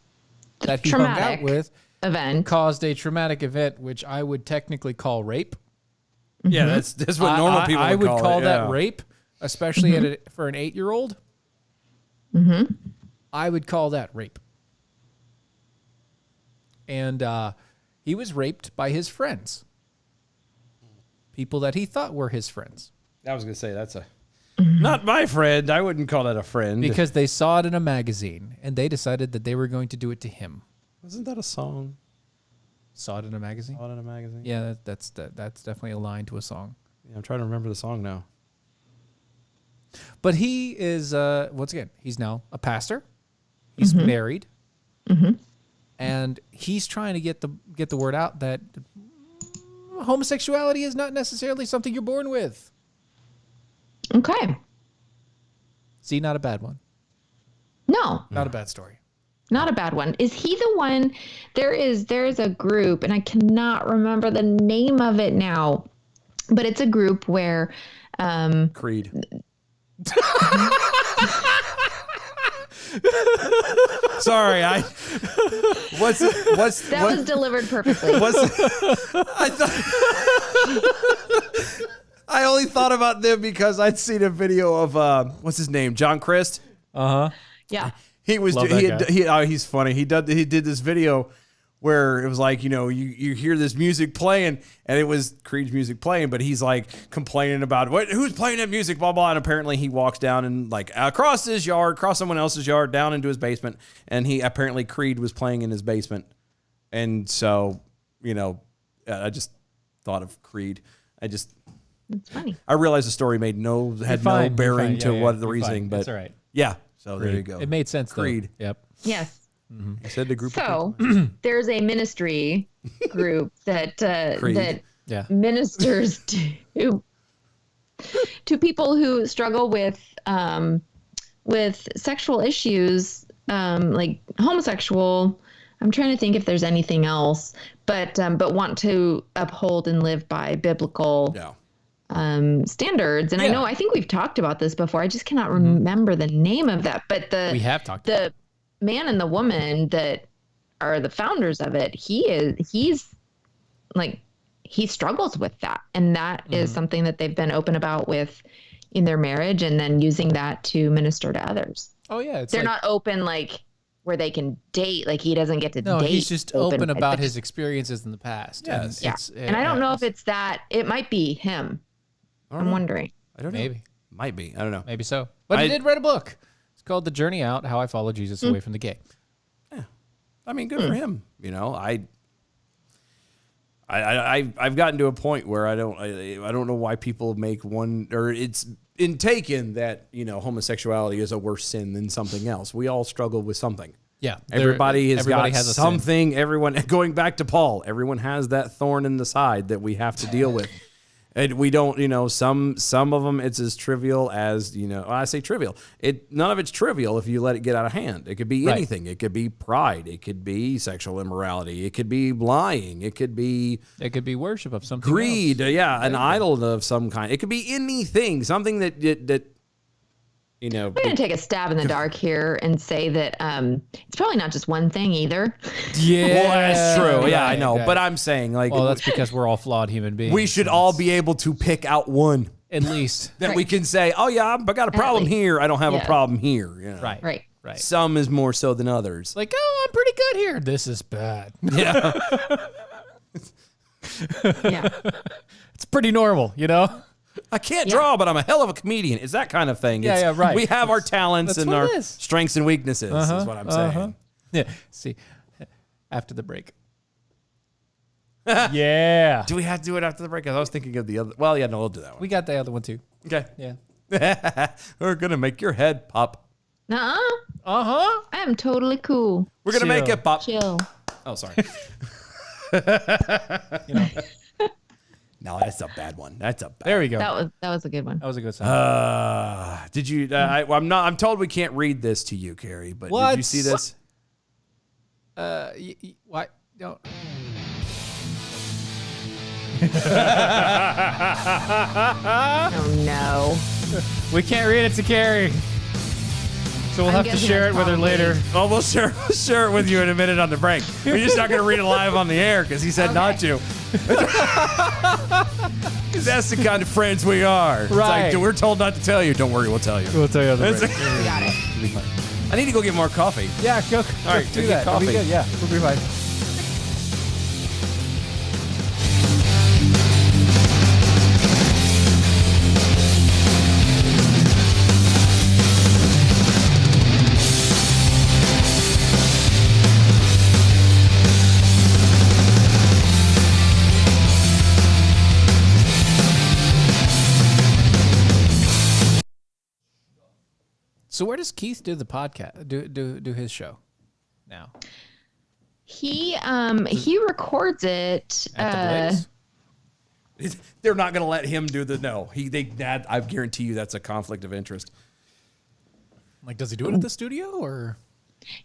that he hung out Traumatic with event. caused a traumatic event, which I would technically call rape. Yeah, that's what normal people I would call it, that yeah. rape, especially for an 8-year-old. I would call that rape. And he was raped by his friends, people that he thought were his friends, I was gonna say that's not my friend. I wouldn't call that a friend. because they saw it in a magazine and they decided that they were going to do it to him. Wasn't that a song? Saw it in a magazine. Saw it in a magazine. Yeah, that's definitely a line to a song. Yeah, I'm trying to remember the song now. But he is once again, he's now a pastor. He's married, and he's trying to get the word out that homosexuality is not necessarily something you're born with. Okay. See, not a bad one. No, Not a bad story. not a bad one. Is he the one? There's a group, and I cannot remember the name of it now, but it's a group where Creed. Sorry, what's that was delivered perfectly. I only thought about them because I'd seen a video of what's his name, John Christ. Yeah. He was Love that guy. he's funny. He did this video where it was like, you hear this music playing, and it was Creed's music playing, but he's like complaining about who's playing that music, blah blah. And apparently he walks down and like across his yard, across someone else's yard, down into his basement, and apparently Creed was playing in his basement. And so, I just thought of Creed. It's funny. I realized the story had no bearing to what the reasoning, but that's all right. yeah. So there you go. It made sense. Creed. Though. Yep. Yes. I said the group. So there's a ministry group that Creed. Yeah. ministers to people who struggle with sexual issues, like homosexual. I'm trying to think if there's anything else, but want to uphold and live by biblical standards. And Yeah. I think we've talked about this before. I just cannot remember the name of that. But We have talked. the man and the woman that are the founders of it, he's like, he struggles with that. And that is something that they've been open about with in their marriage, and then using that to minister to others. Oh yeah, it's They're like, not open like where they can date. Like he doesn't get to No, date. he's just open but about just- his experiences in the past. Yes. Yeah. And I don't know if it's that. It might be him. I'm wondering. I don't know. maybe Might be. I don't know. maybe so. But he did write a book. It's called The Journey Out: How I Followed Jesus Away from the Gay. I mean, good for him. I've gotten to a point where I don't know why people make one, or it's been taken that homosexuality is a worse sin than something else. We all struggle with something. Yeah, Everybody has got has a sin. something. Everyone, going back to Paul, everyone has that thorn in the side that we have to deal with. And we don't, some of them, it's as trivial as, I say trivial. None of it's trivial if you let it get out of hand. It could be Right. anything. It could be pride. It could be sexual immorality. It could be lying. It could be worship of something. greed. else. An idol of some kind. It could be anything. Something that I'm going to take a stab in the dark here and say that it's probably not just one thing either. Yeah, well, that's true. Yeah, I right, know. right. But I'm saying, like, Well, that's because we're all flawed human beings. we should all be able to pick out one at least. that we can say, oh, yeah, I got a problem least. here. I don't have a Yeah. problem here. Right. Right. Right. Some is more so than others. Like, oh, I'm pretty good here. This is bad. Yeah. Yeah. It's pretty normal, I can't draw, but I'm a hell of a comedian. It's that kind of thing. Yeah, yeah, right. We have our talents That's and what our it is. strengths and weaknesses, is what I'm saying. Yeah. See, after the break. Yeah. Do we have to do it after the break? 'Cause I was thinking of the other. Well, yeah, no, we'll do that one. We got the other one too. Okay. Yeah. We're going to make your head pop. Nuh-uh. Uh-huh. I am totally cool. We're going to make Chill. it pop. Chill. Oh, sorry. No, that's a bad one. That's a bad There we go. That was a good one. That was a good song. Did you? I'm told we can't read this to you, Kari. But What? did you see this? Why? No. Oh no. We can't read it to Kari. So we'll have to share it with her later. Oh, we'll share it with you in a minute on the break. We're just not going to read it live on the air because he said not to. Because that's the kind of friends we are. It's Right. like, we're told not to tell you. Don't worry, we'll tell you. We'll tell you on the break. We got it. It'll be fine. I need to go get more coffee. Yeah, go. All right, do go that. get It'll be coffee. good. Yeah, we'll be fine. So where does Keith do the podcast? Do his show now? He records it. At the Blaze? They're not going to let him do the no. I guarantee you that's a conflict of interest. Like, does he do it at the studio or?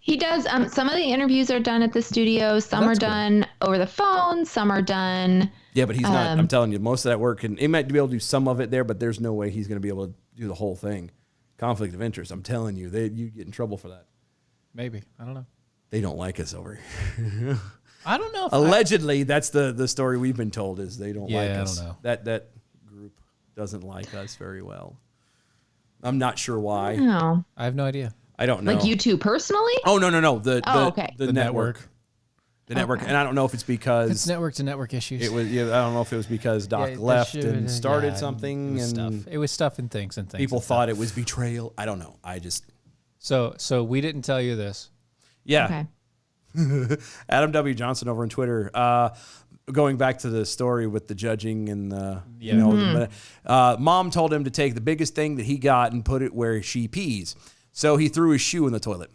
He does. Some of the interviews are done at the studio. Some are that's cool. done over the phone. Some are done. Yeah, but he's not. I'm telling you, most of that work, and he might be able to do some of it there, but there's no way he's going to be able to do the whole thing. Conflict of interest. I'm telling you, you get in trouble for that. Maybe, I don't know. They don't like us over here. I don't know. If Allegedly, that's the story we've been told is they don't like Yeah, I us. don't know. That group doesn't like us very well. I'm not sure why. No, I have no idea. I don't know. like you two personally. Oh no. Okay. The network. The network, and I don't know if it's because It's network to network issues. it was. Yeah, I don't know if it was because Doc Yeah, left that and should- started yeah, something, it was and stuff. It was stuff and things. people and thought stuff. it was betrayal. I don't know. I just So we didn't tell you this. yeah. Okay. Adam W. Johnson over on Twitter. Going back to the story with the judging and the, mom told him to take the biggest thing that he got and put it where she pees. So he threw his shoe in the toilet.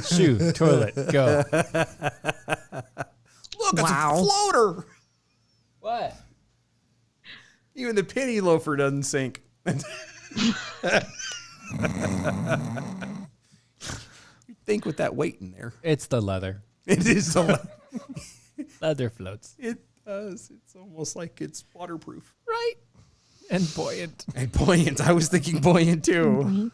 Shoe, toilet, go. Look, it's Wow. a floater. What? Even the penny loafer doesn't sink. You think with that weight in there. It's the leather. It is so. Leather floats. It does. It's almost like it's waterproof. Right. And buoyant. And buoyant. I was thinking buoyant too.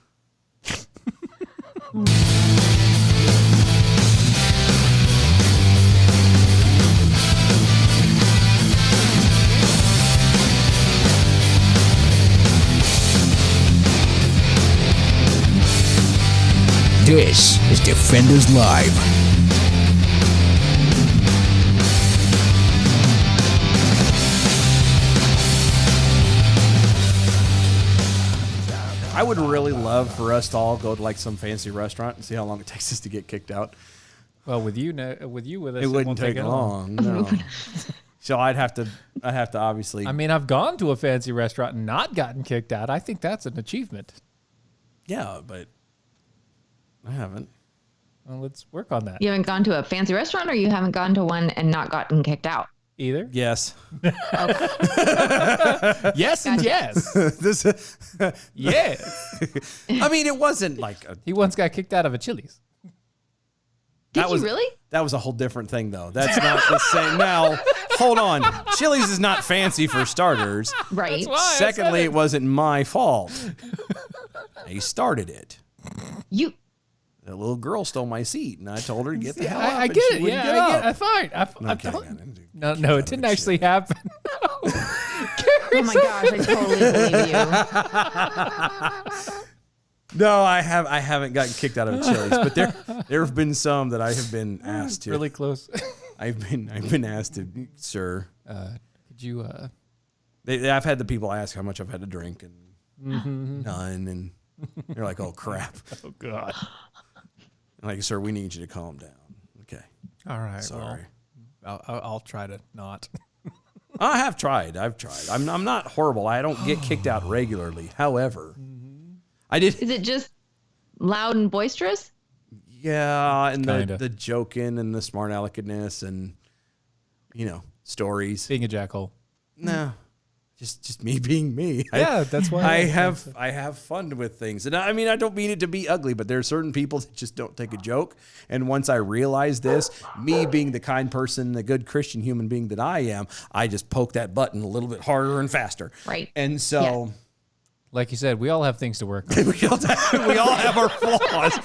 This is Defenders Live. I would really love for us to all go to like some fancy restaurant and see how long it takes us to get kicked out. Well, with you with us, It wouldn't won't take it long. No. So I'd have to obviously. I mean, I've gone to a fancy restaurant and not gotten kicked out. I think that's an achievement. yeah, but I haven't. Well, let's work on that. You haven't gone to a fancy restaurant, or you haven't gone to one and not gotten kicked out. Either. Yes. Yes and yes. This. Yes. I mean, it wasn't like a, He once got kicked out of a Chili's. Did That you was- really? that was a whole different thing, though. That's not the same. Now, hold on. Chili's is not fancy for starters. Right. why. I Secondly, said it wasn't my fault. They started it. You. The little girl stole my seat, and I told her to get the hell up. I and get she it. wouldn't Yeah, get I get up. it. Fine. No, I'm told- kidding. I didn't No, get no, out it of didn't shit. actually happen. Oh my gosh! I totally believe you. No, I haven't gotten kicked out of a Chili's, but there have been some that I have been asked to. Really close. I've been asked to, sir. Could you? I've had the people ask how much I've had to drink, and none, and they're like, "Oh crap!" Oh God. I'm like, "Sir, we need you to calm down." Okay, All right. sorry. Well, I'll try to not. I have tried. I've tried. I'm not horrible. I don't get kicked out regularly. However, I did. Is it just loud and boisterous? Yeah, and Kinda. the joking and the smart aleckness and stories. Being a jackhole. No, just me being me. Yeah, that's why I have fun with things. And I mean, I don't mean it to be ugly, but there are certain people that just don't take a joke. And once I realize this, me being the kind person, the good Christian human being that I am, I just poke that button a little bit harder and faster. Right. And so, Like you said, we all have things to work on. we all have our flaws.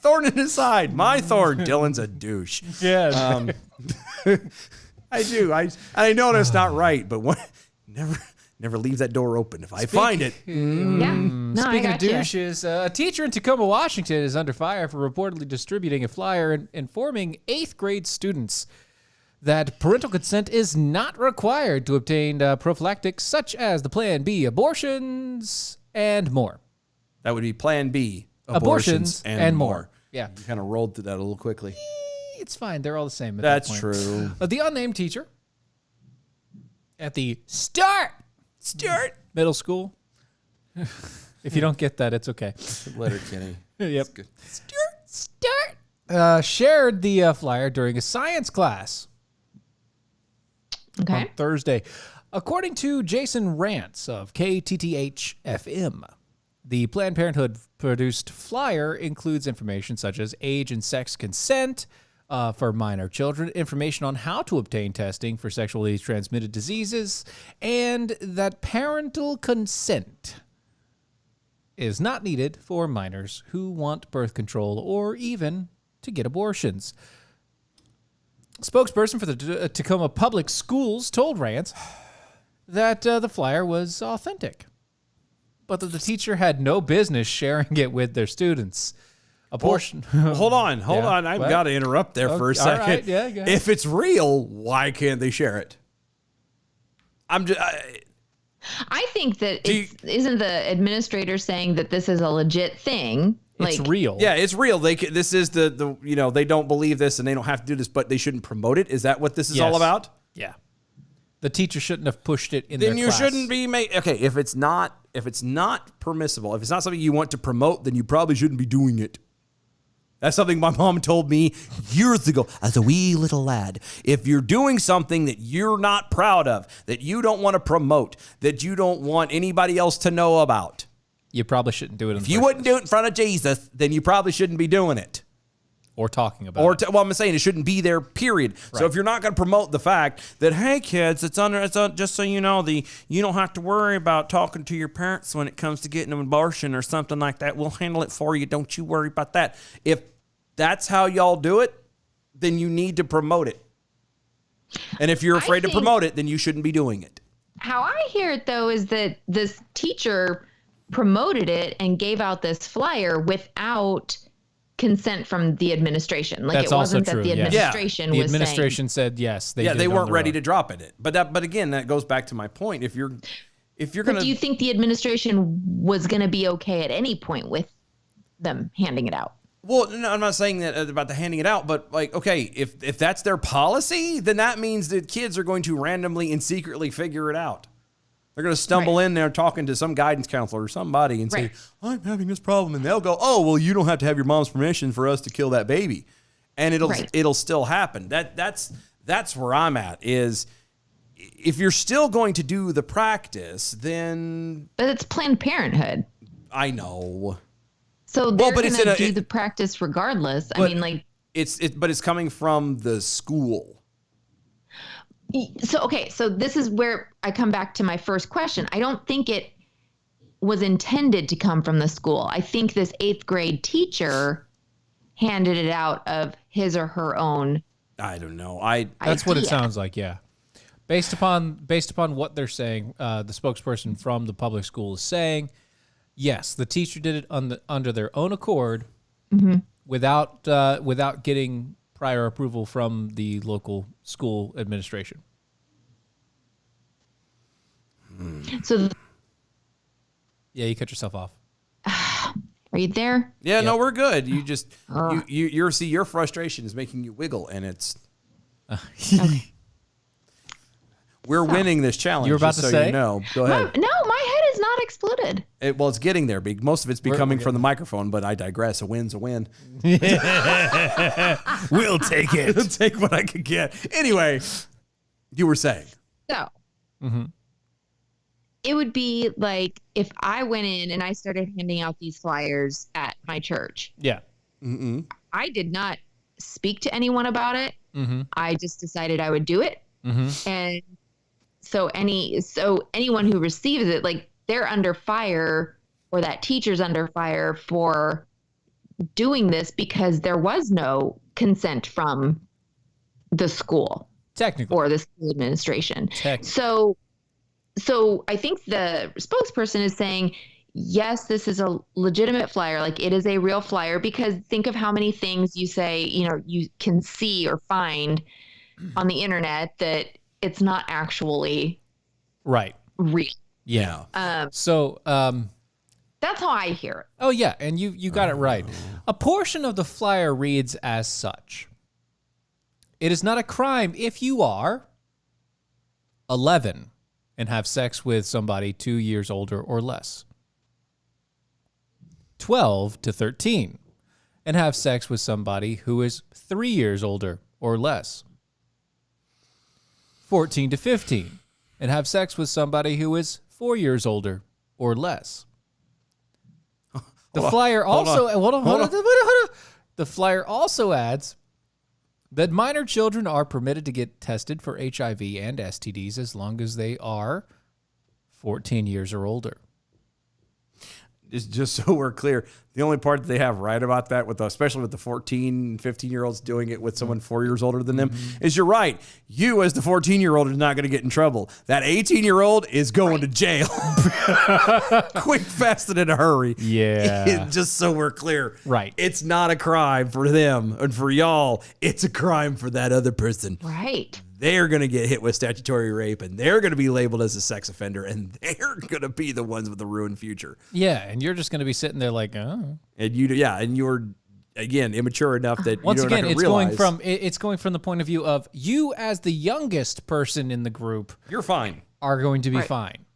Thorn in his side. My thorn. Dylan's a douche. Yeah. I do. I know that's not right, but never leave that door open if I find it. Yeah. No, Speaking I of gotcha. douches, a teacher in Tacoma, Washington is under fire for reportedly distributing a flyer and informing 8th grade students that parental consent is not required to obtain prophylactics such as the Plan B abortions and more. That would be Plan B. Abortions and more. Yeah. You kind of rolled through that a little quickly. It's fine. They're all the same. At That's that point. true. The unnamed teacher at the Start Middle School. If you don't get that, it's okay. Letter Kenny. Yep. Good. Shared the flyer during a science class on Okay. Thursday. According to Jason Rance of KTTH FM, the Planned Parenthood produced flyer includes information such as age and sex consent for minor children, information on how to obtain testing for sexually transmitted diseases, and that parental consent is not needed for minors who want birth control or even to get abortions. Spokesperson for the Tacoma Public Schools told Rance that the flyer was authentic, but that the teacher had no business sharing it with their students. Abortion. Hold on. Yeah, I've what? got to interrupt there for a Okay, all second. right, yeah, go ahead. If it's real, why can't they share it? I'm just. I think that Do you- isn't the administrator saying that this is a legit thing? It's real. Yeah, it's real. This is the they don't believe this and they don't have to do this, but they shouldn't promote it. Is that what this is all Yes. about? Yeah. The teacher shouldn't have pushed it in Then their you class. shouldn't be okay. If it's not permissible, if it's not something you want to promote, then you probably shouldn't be doing it. That's something my mom told me years ago as a wee little lad. If you're doing something that you're not proud of, that you don't want to promote, that you don't want anybody else to know about, You probably shouldn't do it. if you wouldn't do it in front of Jesus, then you probably shouldn't be doing it. or talking about it. Well, I'm saying it shouldn't be there, period. So if you're not going to promote the fact that, hey, kids, it's just so you know, you don't have to worry about talking to your parents when it comes to getting an abortion or something like that. We'll handle it for you. Don't you worry about that. If that's how y'all do it, then you need to promote it. And if you're afraid to think- promote it, then you shouldn't be doing it. How I hear it though is that this teacher promoted it and gave out this flyer without consent from the administration. Like That's it wasn't also that true, the yeah. administration The was administration said yes. They Yeah, did they it on weren't their ready own. to drop it. But again, that goes back to my point. If you're saying. going But do you think the administration was going to be okay at any point with them handing it out? Well, no, I'm not saying that about the handing it out, but like, okay, if that's their policy, then that means that kids are going to randomly and secretly figure it out. They're going to stumble in there talking to some guidance counselor or somebody and say, Right. I'm having this problem. And they'll go, oh, well, you don't have to have your mom's permission for us to kill that baby. And Right. it'll still happen. That's where I'm at is if you're still going to do the practice, then But it's Planned Parenthood. I know. So they're but going it's in to a- do the practice regardless. I but- mean, like, But it's coming from the school. so this is where I come back to my first question. I don't think it was intended to come from the school. I think this 8th grade teacher handed it out of his or her own. I don't know. That's what it idea. sounds like, yeah. Based upon what they're saying, the spokesperson from the public school is saying, yes, the teacher did it under their own accord, without getting prior approval from the local school administration. So Yeah, you cut yourself off. are you there? Yeah, no, we're good. You just your frustration is making you wiggle, and it's we're winning this challenge. You were about just to so say? you know. Go ahead. No, my head is not exploded. Well, it's getting there. Most of it's coming we're from the microphone, but I digress. A win's a win. We'll take it. Take what I could get. Anyway, you were saying. So it would be like if I went in and I started handing out these flyers at my church. Yeah. I did not speak to anyone about it. I just decided I would do it. And so anyone who receives it, like they're under fire, or that teacher's under fire for doing this because there was no consent from the school Technically. or the school administration. Technically. So I think the spokesperson is saying, yes, this is a legitimate flyer. Like it is a real flyer, because think of how many things you say, you can see or find on the internet that it's not actually Right. real. Yeah. That's how I hear it. Oh, yeah, and you got it right. A portion of the flyer reads as such. It is not a crime if you are 11 and have sex with somebody 2 years older or less. 12 to 13 and have sex with somebody who is 3 years older or less. 14 to 15 and have sex with somebody who is 4 years older or less. The flyer also hold on. The flyer also adds that minor children are permitted to get tested for HIV and STDs as long as they are 14 years or older. Just so we're clear, the only part that they have right about that, especially with the 14, 15-year-olds doing it with someone 4 years older than them, is you're right. You, as the 14-year-old, is not going to get in trouble. That 18-year-old is going to jail. Quick, fast, and in a hurry. Yeah. Just so we're clear. Right. It's not a crime for them and for y'all. It's a crime for that other person. Right. They're going to get hit with statutory rape, and they're going to be labeled as a sex offender, and they're going to be the ones with the ruined future. Yeah, and you're just going to be sitting there like, oh. And you're again immature enough that Once you're again, not it's realize. going from the point of view of you as the youngest person in the group You're fine, are going to be Right. fine.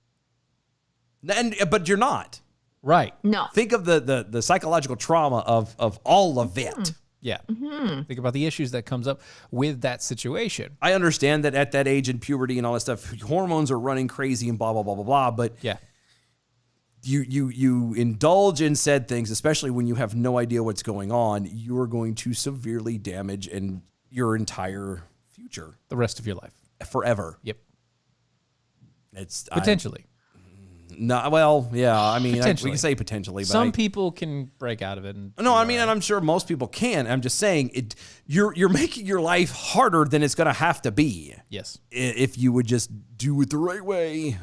but you're not. Right. No. Think of the psychological trauma of all of it. Yeah. Think about the issues that comes up with that situation. I understand that at that age in puberty and all that stuff, hormones are running crazy and blah blah blah blah blah. But Yeah. you indulge in said things, especially when you have no idea what's going on. You are going to severely damage your entire future The rest of your life. forever. Yep. It's Potentially. no, well, yeah. I mean, we Potentially. can say potentially, but Some people can break out of it. And no, I mean, and I'm sure most people can. I'm just saying it. You're making your life harder than it's going to have to be yes. if you would just do it the right way.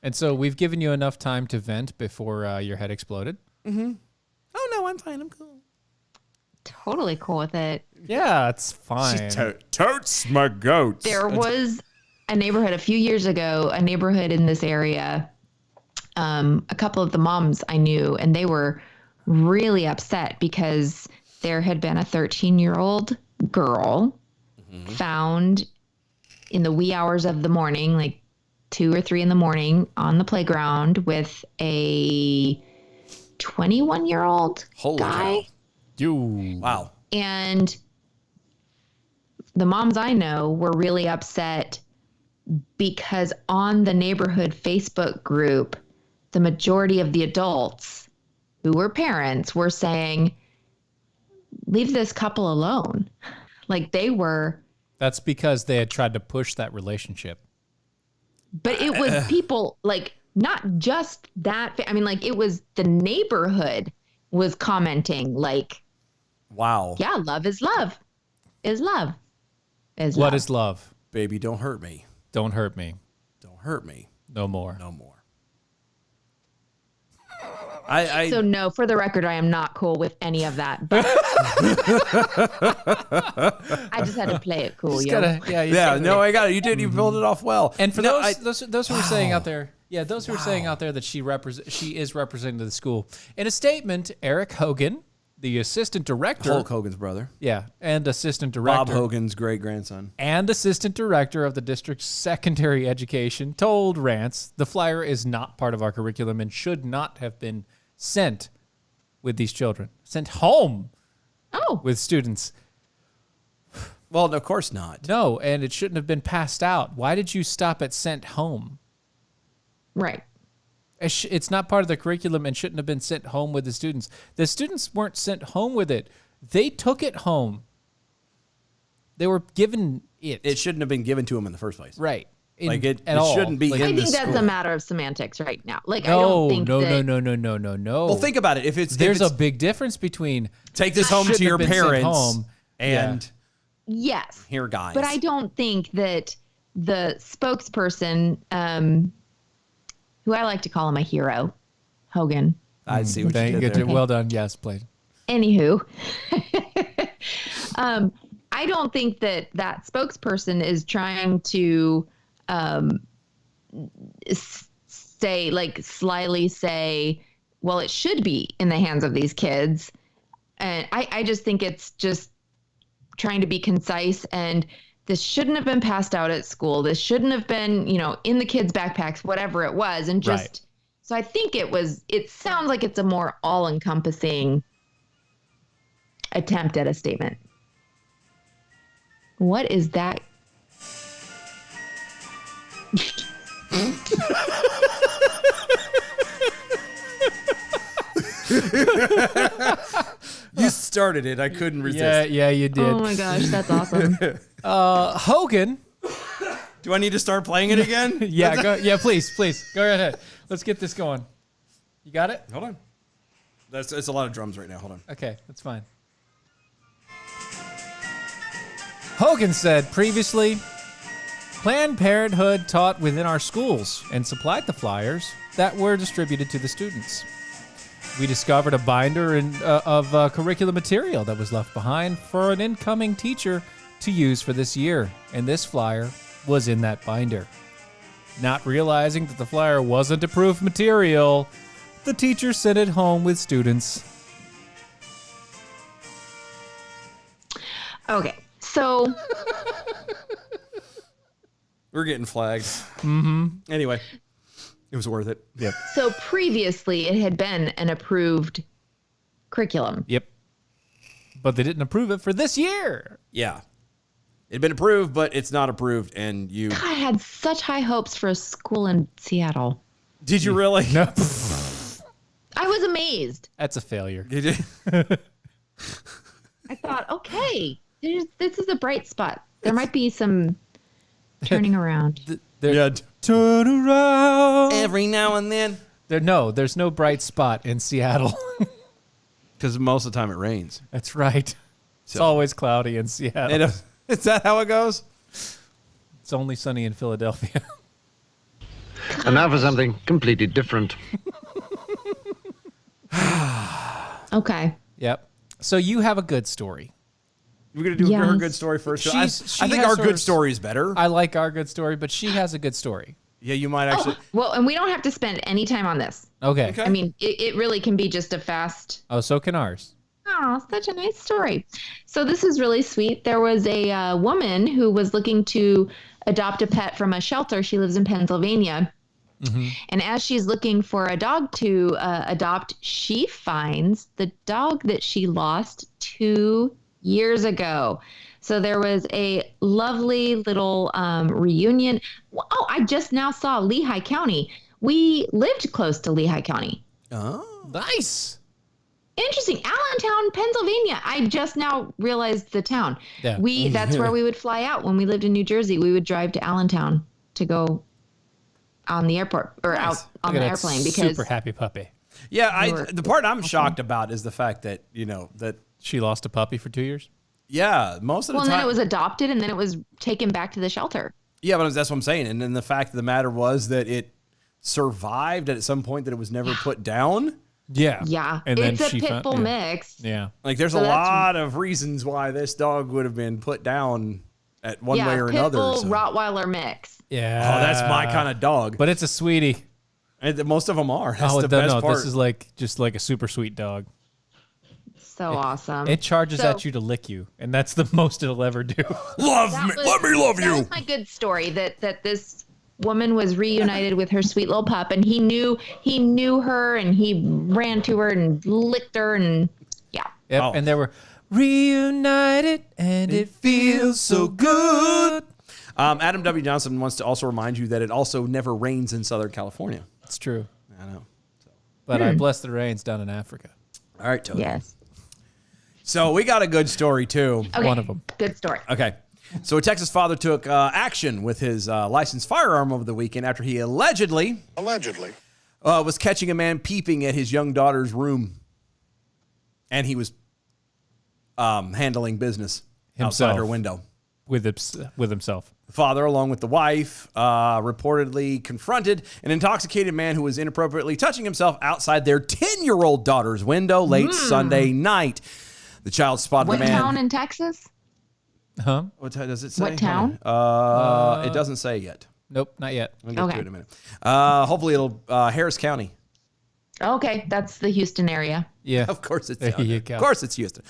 And so we've given you enough time to vent before your head exploded. Oh no, I'm fine. I'm cool. Totally cool with it. Yeah, it's fine. Totes my goats. There was a neighborhood a few years ago, a neighborhood in this area. A couple of the moms I knew, and they were really upset because there had been a 13-year-old girl found in the wee hours of the morning, like 2 or 3 in the morning, on the playground with a 21-year-old Holy guy. cow. Wow. And the moms I know were really upset because on the neighborhood Facebook group, the majority of the adults who were parents were saying, leave this couple alone. Like they were. That's because they had tried to push that relationship. But it was people, like, not just that. I mean, like, it was the neighborhood was commenting, like, Wow. yeah, love is love. Is love. Is What love. is love? Baby, don't hurt me. Don't hurt me. Don't hurt me. No more. No more. So no, for the record, I am not cool with any of that. But I just had to play it cool, yo. I got it. You did. You pulled it off well. And for No, those who are saying out there, those who are saying out there that she is representing the school. In a statement, Eric Hogan, the assistant director, Hulk Hogan's brother, and assistant director, Bob Hogan's great grandson, and assistant director of the district's secondary education, told Rants the flyer is not part of our curriculum and should not have been sent with these children, sent home Oh, with students. Well, of course not. No, and it shouldn't have been passed out. Why did you stop at sent home? Right. It's not part of the curriculum and shouldn't have been sent home with the students. The students weren't sent home with it. They took it home. They were given it. It shouldn't have been given to them in the first place. Right. It all. shouldn't be Like, in I the think that's school. a matter of semantics right now. Like, I No, don't think no, that, no. Well, think about it. If it's There's if it's, a big difference between take this home to shouldn't your have been sent parents home. and Yes. here, guys. But I don't think that the spokesperson, who I like to call him a hero, Hogan. I see what Thank you did you. there. Well done. Yes, played. Anywho, I don't think that spokesperson is trying to slyly say, well, it should be in the hands of these kids. And I just think it's just trying to be concise, and this shouldn't have been passed out at school. This shouldn't have been, in the kids' backpacks, whatever it was. And just, Right. So I think it sounds like it's a more all-encompassing attempt at a statement. What is that? You started it. I couldn't resist. Yeah, you did. Oh my gosh, that's awesome. Hogan. Do I need to start playing it again? Yeah, please. Go right ahead. Let's get this going. You got it? Hold on. It's a lot of drums right now. Hold on. Okay, that's fine. Hogan said previously, Planned Parenthood taught within our schools and supplied the flyers that were distributed to the students. We discovered a binder of curriculum material that was left behind for an incoming teacher to use for this year, and this flyer was in that binder. Not realizing that the flyer wasn't approved material, the teacher sent it home with students. Okay, so We're getting flagged. Mm-hmm. Anyway, it was worth it. Yep. so previously it had been an approved curriculum. Yep. But they didn't approve it for this year. Yeah. It had been approved, but it's not approved. And you. I had such high hopes for a school in Seattle. Did you really? No. I was amazed. That's a failure. Did you? I thought, okay, this is a bright spot. There might be some turning around. Yeah. Turn around. Every now and then. There's no bright spot in Seattle. Because most of the time it rains. That's right. It's So- always cloudy in Seattle. And, is that how it goes? It's only sunny in Philadelphia. And now for something completely different. Okay. Yep. So you have a good story. We're going to do her Yes. good story first. She I think has our good hers. story is better. I like our good story, but she has a good story. Yeah, you might actually. Well, and we don't have to spend any time on this. Okay. Okay. I mean, it really can be just a fast. Oh, so can ours. Oh, such a nice story. So this is really sweet. There was a woman who was looking to adopt a pet from a shelter. She lives in Pennsylvania. And as she's looking for a dog to adopt, she finds the dog that she lost 2 years ago. So there was a lovely little reunion. Oh, I just now saw Lehigh County. We lived close to Lehigh County. Oh. Nice. Interesting. Allentown, Pennsylvania. I just now realized the town. Yeah. That's where we would fly out when we lived in New Jersey. We would drive to Allentown to go on the airport or out on Look the at that airplane because super happy puppy. Yeah, the part I'm shocked about is the fact that, that, She lost a puppy for 2 years. yeah, most of the well, and time. then it was adopted and then it was taken back to the shelter. Yeah, but that's what I'm saying. And then the fact of the matter was that it survived at some point, that it was never put down. Yeah. Yeah. And then It's a she pit found- bull yeah. mix. Yeah. Like, there's So a that's- lot of reasons why this dog would have been put down at one way or pit another. bull so- Rottweiler mix. Yeah. Oh, that's my kind of dog. But it's a sweetie. And most of them are. That's the no, best part. this is just like a super sweet dog. So awesome. It charges So- at you to lick you, and that's the most it'll ever do. Love That me. was- Let me love that you. was my good story that this woman was reunited with her sweet little pup, and he knew her, and he ran to her and licked her, and yeah. Yep. Oh. And there were Reunited, and it feels so good. Adam W. Johnson wants to also remind you that it also never rains in Southern California. It's true. I know. But I bless the rains down in Africa. All right, Toby. Yes. So we got a good story, too. Okay. One of them. Good story. Okay. So a Texas father took action with his licensed firearm over the weekend after he allegedly was catching a man peeping at his young daughter's room. And he was handling business outside her window. With himself. The father, along with the wife, reportedly confronted an intoxicated man who was inappropriately touching himself outside their 10-year-old daughter's window late Sunday night. The child spotted What the man. town in Texas? Huh? What does it say? What town? It doesn't say yet. Nope, not yet. I'll get to Okay. it in a minute. Hopefully it'll Harris County. Okay, that's the Houston area. Yeah. Of course it's There you go. Of course it's Houston.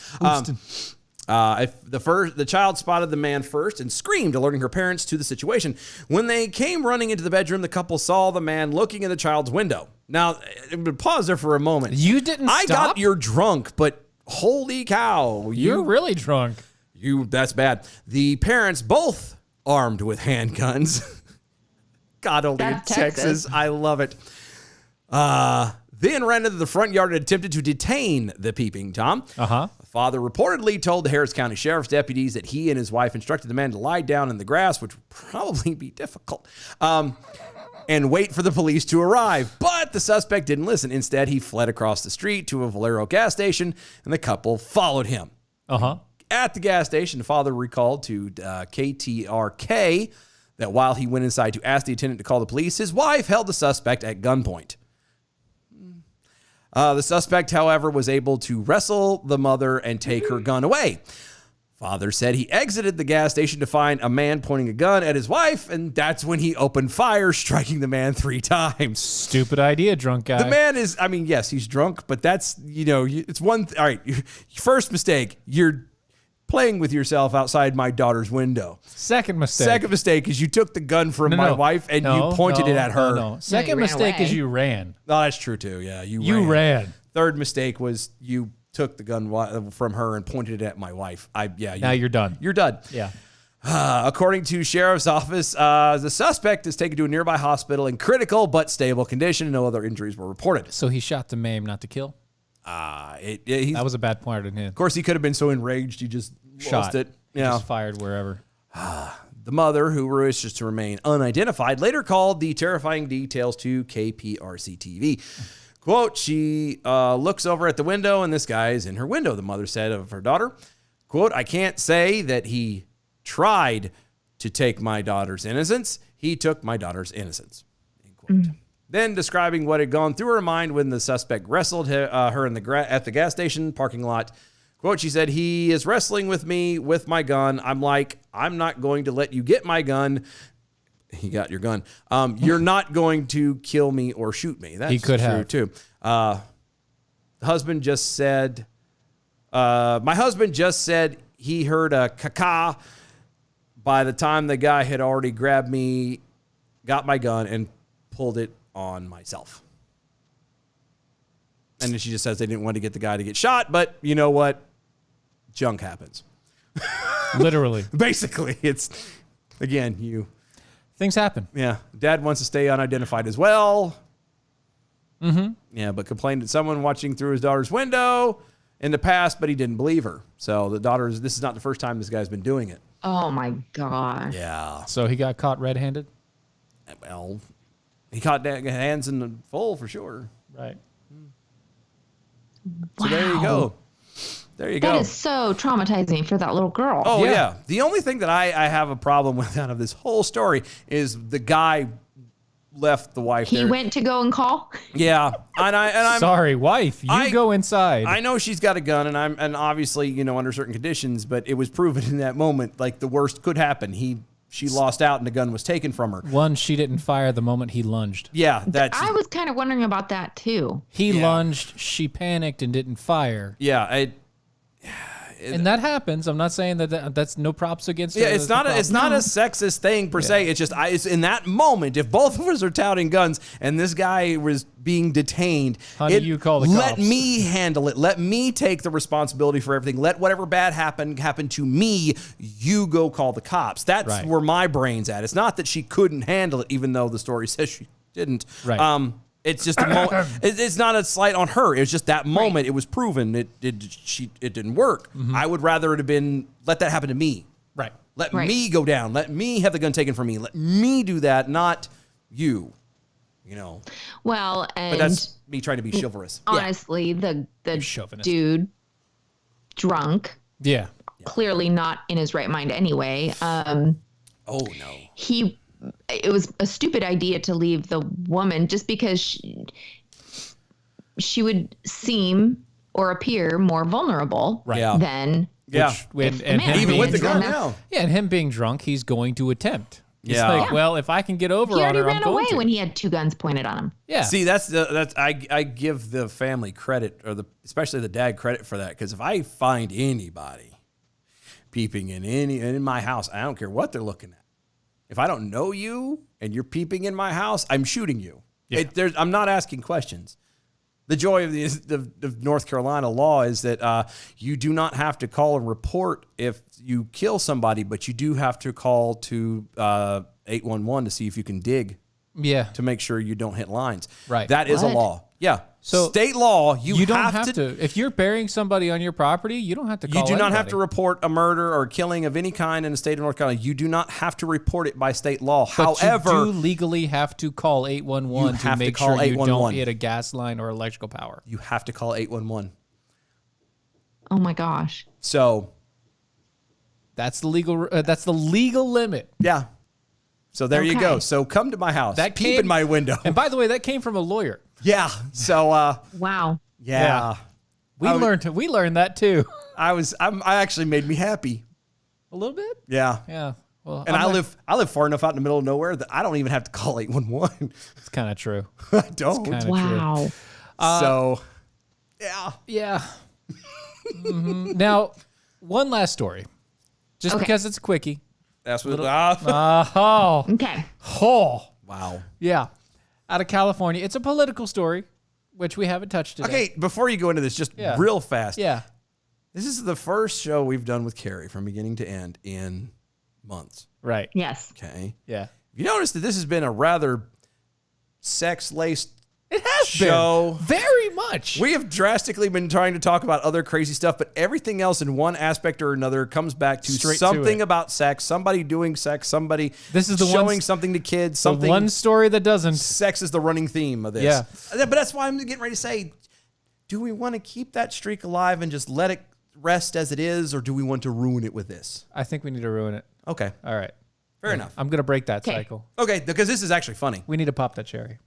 If the child spotted the man first and screamed, alerting her parents to the situation. When they came running into the bedroom, the couple saw the man looking in the child's window. Now, pause there for a moment. You didn't I stop? got you're drunk, but holy cow, You're really drunk. that's bad. The parents both armed with handguns. God, only in That's Texas. Texas. I love it. Then ran into the front yard and attempted to detain the peeping Tom. Uh-huh. The father reportedly told the Harris County Sheriff's deputies that he and his wife instructed the man to lie down in the grass, which would probably be difficult, and wait for the police to arrive. But the suspect didn't listen. Instead, he fled across the street to a Valero gas station, and the couple followed him. Uh-huh. At the gas station, the father recalled to KTRK that while he went inside to ask the attendant to call the police, his wife held the suspect at gunpoint. The suspect, however, was able to wrestle the mother and take her gun away. Father said he exited the gas station to find a man pointing a gun at his wife, and that's when he opened fire, striking the man 3 times. Stupid idea, drunk guy. The man is, I mean, yes, he's drunk, but that's, it's one, all right, your first mistake, you're playing with yourself outside my daughter's window. Second mistake. Second mistake is you took the gun from my wife and you pointed it at her. No. Second ran mistake is away. you ran. Oh, that's true too. Yeah, You ran. Third mistake was you took the gun from her and pointed it at my wife. Now you're done. You're done. Yeah. According to sheriff's office, the suspect is taken to a nearby hospital in critical but stable condition. No other injuries were reported. So he shot to maim, not to kill? That was a bad point in him. Of course, he could have been so enraged he just lost it. Yeah. Just fired wherever. The mother, who wishes to remain unidentified, later called the terrifying details to KPRC TV. Quote, she looks over at the window and this guy is in her window, the mother said of her daughter. Quote, I can't say that he tried to take my daughter's innocence. He took my daughter's innocence. End quote. Then describing what had gone through her mind when the suspect wrestled her in at the gas station parking lot. Quote, she said, he is wrestling with me with my gun. I'm like, I'm not going to let you get my gun. He got your gun. You're not going to kill me or shoot me. That's He could true have. too. The husband just said, my husband just said he heard a caca. By the time the guy had already grabbed me, got my gun, and pulled it on myself. And then she just says they didn't want to get the guy to get shot, but you know what? Junk happens. Literally. Basically, it's, again, Things happen. yeah, dad wants to stay unidentified as well. Mm-hmm. Yeah, but complained that someone watching through his daughter's window in the past, but he didn't believe her. So this is not the first time this guy's been doing it. Oh my gosh. Yeah. So he got caught red-handed? Well, he caught hands in the full for sure. Right. So there you go. There you go. That is so traumatizing for that little girl. Oh, Yeah. yeah. The only thing that I have a problem with out of this whole story is the guy left the wife He there. went to go and call. Yeah. I'm Sorry, wife. You go inside. I know she's got a gun and obviously, under certain conditions, but it was proven in that moment, like the worst could happen. She lost out and the gun was taken from her. One, she didn't fire the moment he lunged. Yeah, that's I was kind of wondering about that too. He lunged, she panicked and didn't fire. yeah. And that happens. I'm not saying that's no props against. Yeah, it's not a sexist thing per se. It's just it's in that moment. If both of us are touting guns and this guy was being detained, Honey, you call the let cops. me handle it. Let me take the responsibility for everything. Let whatever bad happen to me. You go call the cops. That's Right. where my brain's at. It's not that she couldn't handle it, even though the story says she didn't. Right. It's just a moment. It's not a slight on her. It was just that moment. It was proven. It didn't work. I would rather it have been let that happen to me. Right. Let me go down. Let me have the gun taken from me. Let me do that, not you. You know. Well, and But that's me trying to be chivalrous. honestly, the chauvinist. dude drunk, Yeah. clearly not in his right mind anyway. Oh no. It was a stupid idea to leave the woman just because she would seem or appear more vulnerable Yeah. than Yeah. When, the and man him Even with the being gun drunk. now. Yeah, and him being drunk, he's going to attempt. He's Yeah. like, well, if I can get over He on already her, I'm ran going away to. when he had two guns pointed on him. Yeah. See, I give the family credit, or especially the dad credit for that, because if I find anybody peeping in my house, I don't care what they're looking at. If I don't know you and you're peeping in my house, I'm shooting you. Yeah. I'm not asking questions. The joy of the North Carolina law is that you do not have to call and report if you kill somebody, but you do have to call to 811 to see if you can dig Yeah. to make sure you don't hit lines. Right. That is a What? law. Yeah. So state law, You don't have to. If you're burying somebody on your property, you don't have to call you do not have anybody. to report a murder or killing of any kind in the state of North Carolina. You do not have to report it by state law. But However, you do legally have to call 811 You to have to make call sure you don't 811. hit a gas line or electrical power. you have to call 811. Oh my gosh. So, That's the legal limit. yeah. So there you go. Okay. So come to my house. That Peep came in my window. And by the way, that came from a lawyer. Yeah. So Wow. yeah. We I would- learned that too. I actually made me happy. A little bit. Yeah. Yeah. Well, And I'm I live far enough out in the middle of nowhere that I don't even have to call 811. It's kind of true. I don't. Kind of true. Wow. So yeah. Yeah. Mhm. Now, one last story, just Okay. because it's a quickie. That's what Oh, Okay. oh, wow. yeah. Out of California, it's a political story, which we haven't touched today. Okay, before you go into this, just Yeah. real fast. Yeah. This is the first show we've done with Kari from beginning to end in months. Right. Yes. Okay. Yeah. You notice that this has been a rather sex-laced It has show. been very much. We have drastically been trying to talk about other crazy stuff, but everything else in one aspect or another comes back to Straight to something it. about sex, somebody doing sex, somebody This is the showing one- something to kids, the something. one story that doesn't. Sex is the running theme of this. Yeah. But that's why I'm getting ready to say, do we want to keep that streak alive and just let it rest as it is, or do we want to ruin it with this? I think we need to ruin it. Okay. All right. Fair enough. I'm gonna break that Okay. cycle. Okay, because this is actually funny. We need to pop that cherry.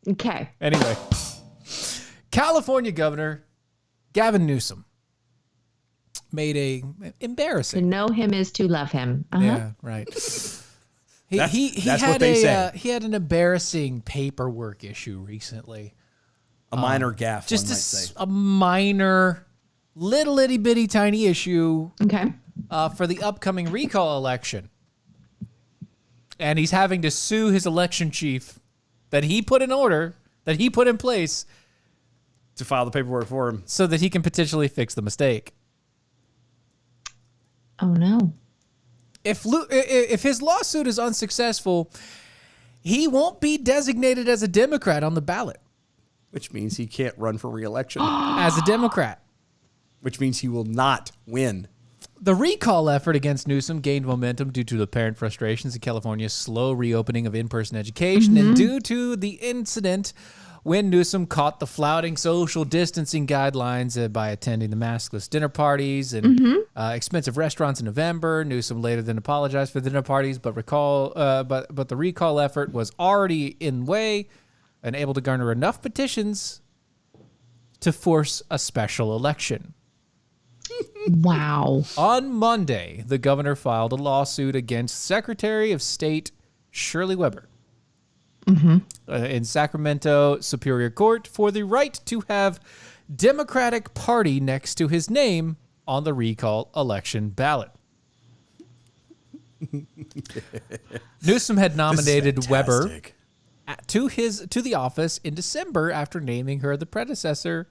Okay. Anyway, California Governor Gavin Newsom made a To embarrassing. know him is to love him. Uh-huh. Yeah, right. He That's had what they say. he had an embarrassing paperwork issue recently. A minor gaffe, Just one might say. a minor, little itty bitty tiny issue Okay. for the upcoming recall election, and he's having to sue his election chief that he put in order, that he put in place, To file the paperwork for him. so that he can potentially fix the mistake. Oh no. If his lawsuit is unsuccessful, he won't be designated as a Democrat on the ballot. Which means he can't run for re-election. As a Democrat. Which means he will not win. The recall effort against Newsom gained momentum due to apparent frustrations in California's slow reopening of in-person education and due to the incident when Newsom caught the flouting social distancing guidelines by attending the maskless dinner parties and expensive restaurants in November. Newsom later then apologized for the dinner parties, but the recall effort was already in way and able to garner enough petitions to force a special election. Wow. On Monday, the governor filed a lawsuit against Secretary of State Shirley Weber in Sacramento Superior Court for the right to have Democratic Party next to his name on the recall election ballot. Newsom had nominated Weber to the office in December after naming her predecessor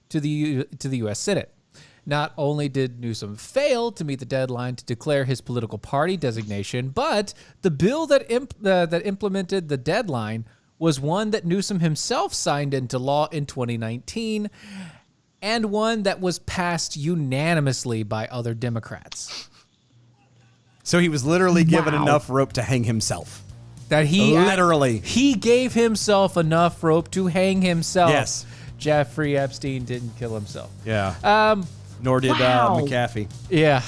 to the U.S. Senate. Not only did Newsom fail to meet the deadline to declare his political party designation, but the bill that implemented the deadline was one that Newsom himself signed into law in 2019, and one that was passed unanimously by other Democrats. So he was literally given enough rope to hang himself. That Literally. he gave himself enough rope to hang himself. Yes. Jeffrey Epstein didn't kill himself. Yeah. Nor did McAfee. Yeah.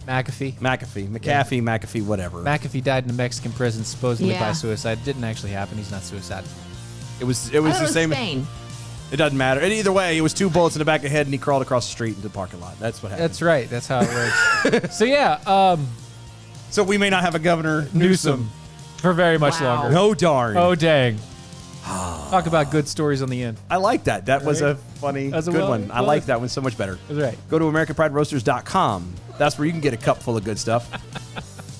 McAfee, whatever. McAfee died in a Mexican prison supposedly by Yeah. suicide. Didn't actually happen. He's not suicidal. It was I thought the it was same. Spain. It doesn't matter. And either way, it was 2 bullets in the back of the head, and he crawled across the street into the parking lot. That's what happened. That's right. That's how it works. So yeah, So we may not have a Governor Newsom. for very much Wow. longer. No darn. Oh dang. Talk about good stories on the end. I like that. That was a funny, That's a good well- one. I like that one so much better. That's right. Go to AmericanPrideRoasters.com. That's where you can get a cup full of good stuff.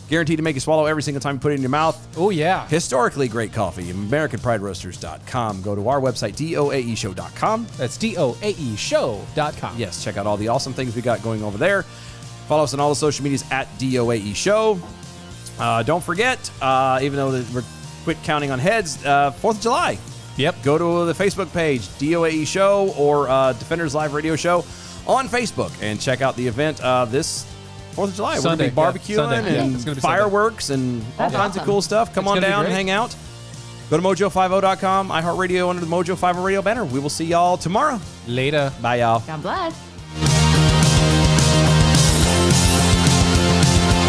Guaranteed to make you swallow every single time you put it in your mouth. Oh yeah. Historically great coffee. AmericanPrideRoasters.com. Go to our website, doaeshow.com. That's doaeshow.com. Yes, check out all the awesome things we got going over there. Follow us on all the social medias at DOAE Show. Don't forget, even though we're quit counting on heads, 4th of July. Yep. Go to the Facebook page, DOAE Show or Defenders Live Radio Show on Facebook and check out the event this 4th of July. Sunday, We're going to be yeah. barbecuing Sunday. Yeah, and it's gonna be fireworks and all That's kinds of awesome. cool stuff. Come It's on gonna be down and great. hang out. Go to mojo50.com, iHeartRadio under the Mojo 50 Radio banner. We will see y'all tomorrow. Later. Bye, y'all. God bless.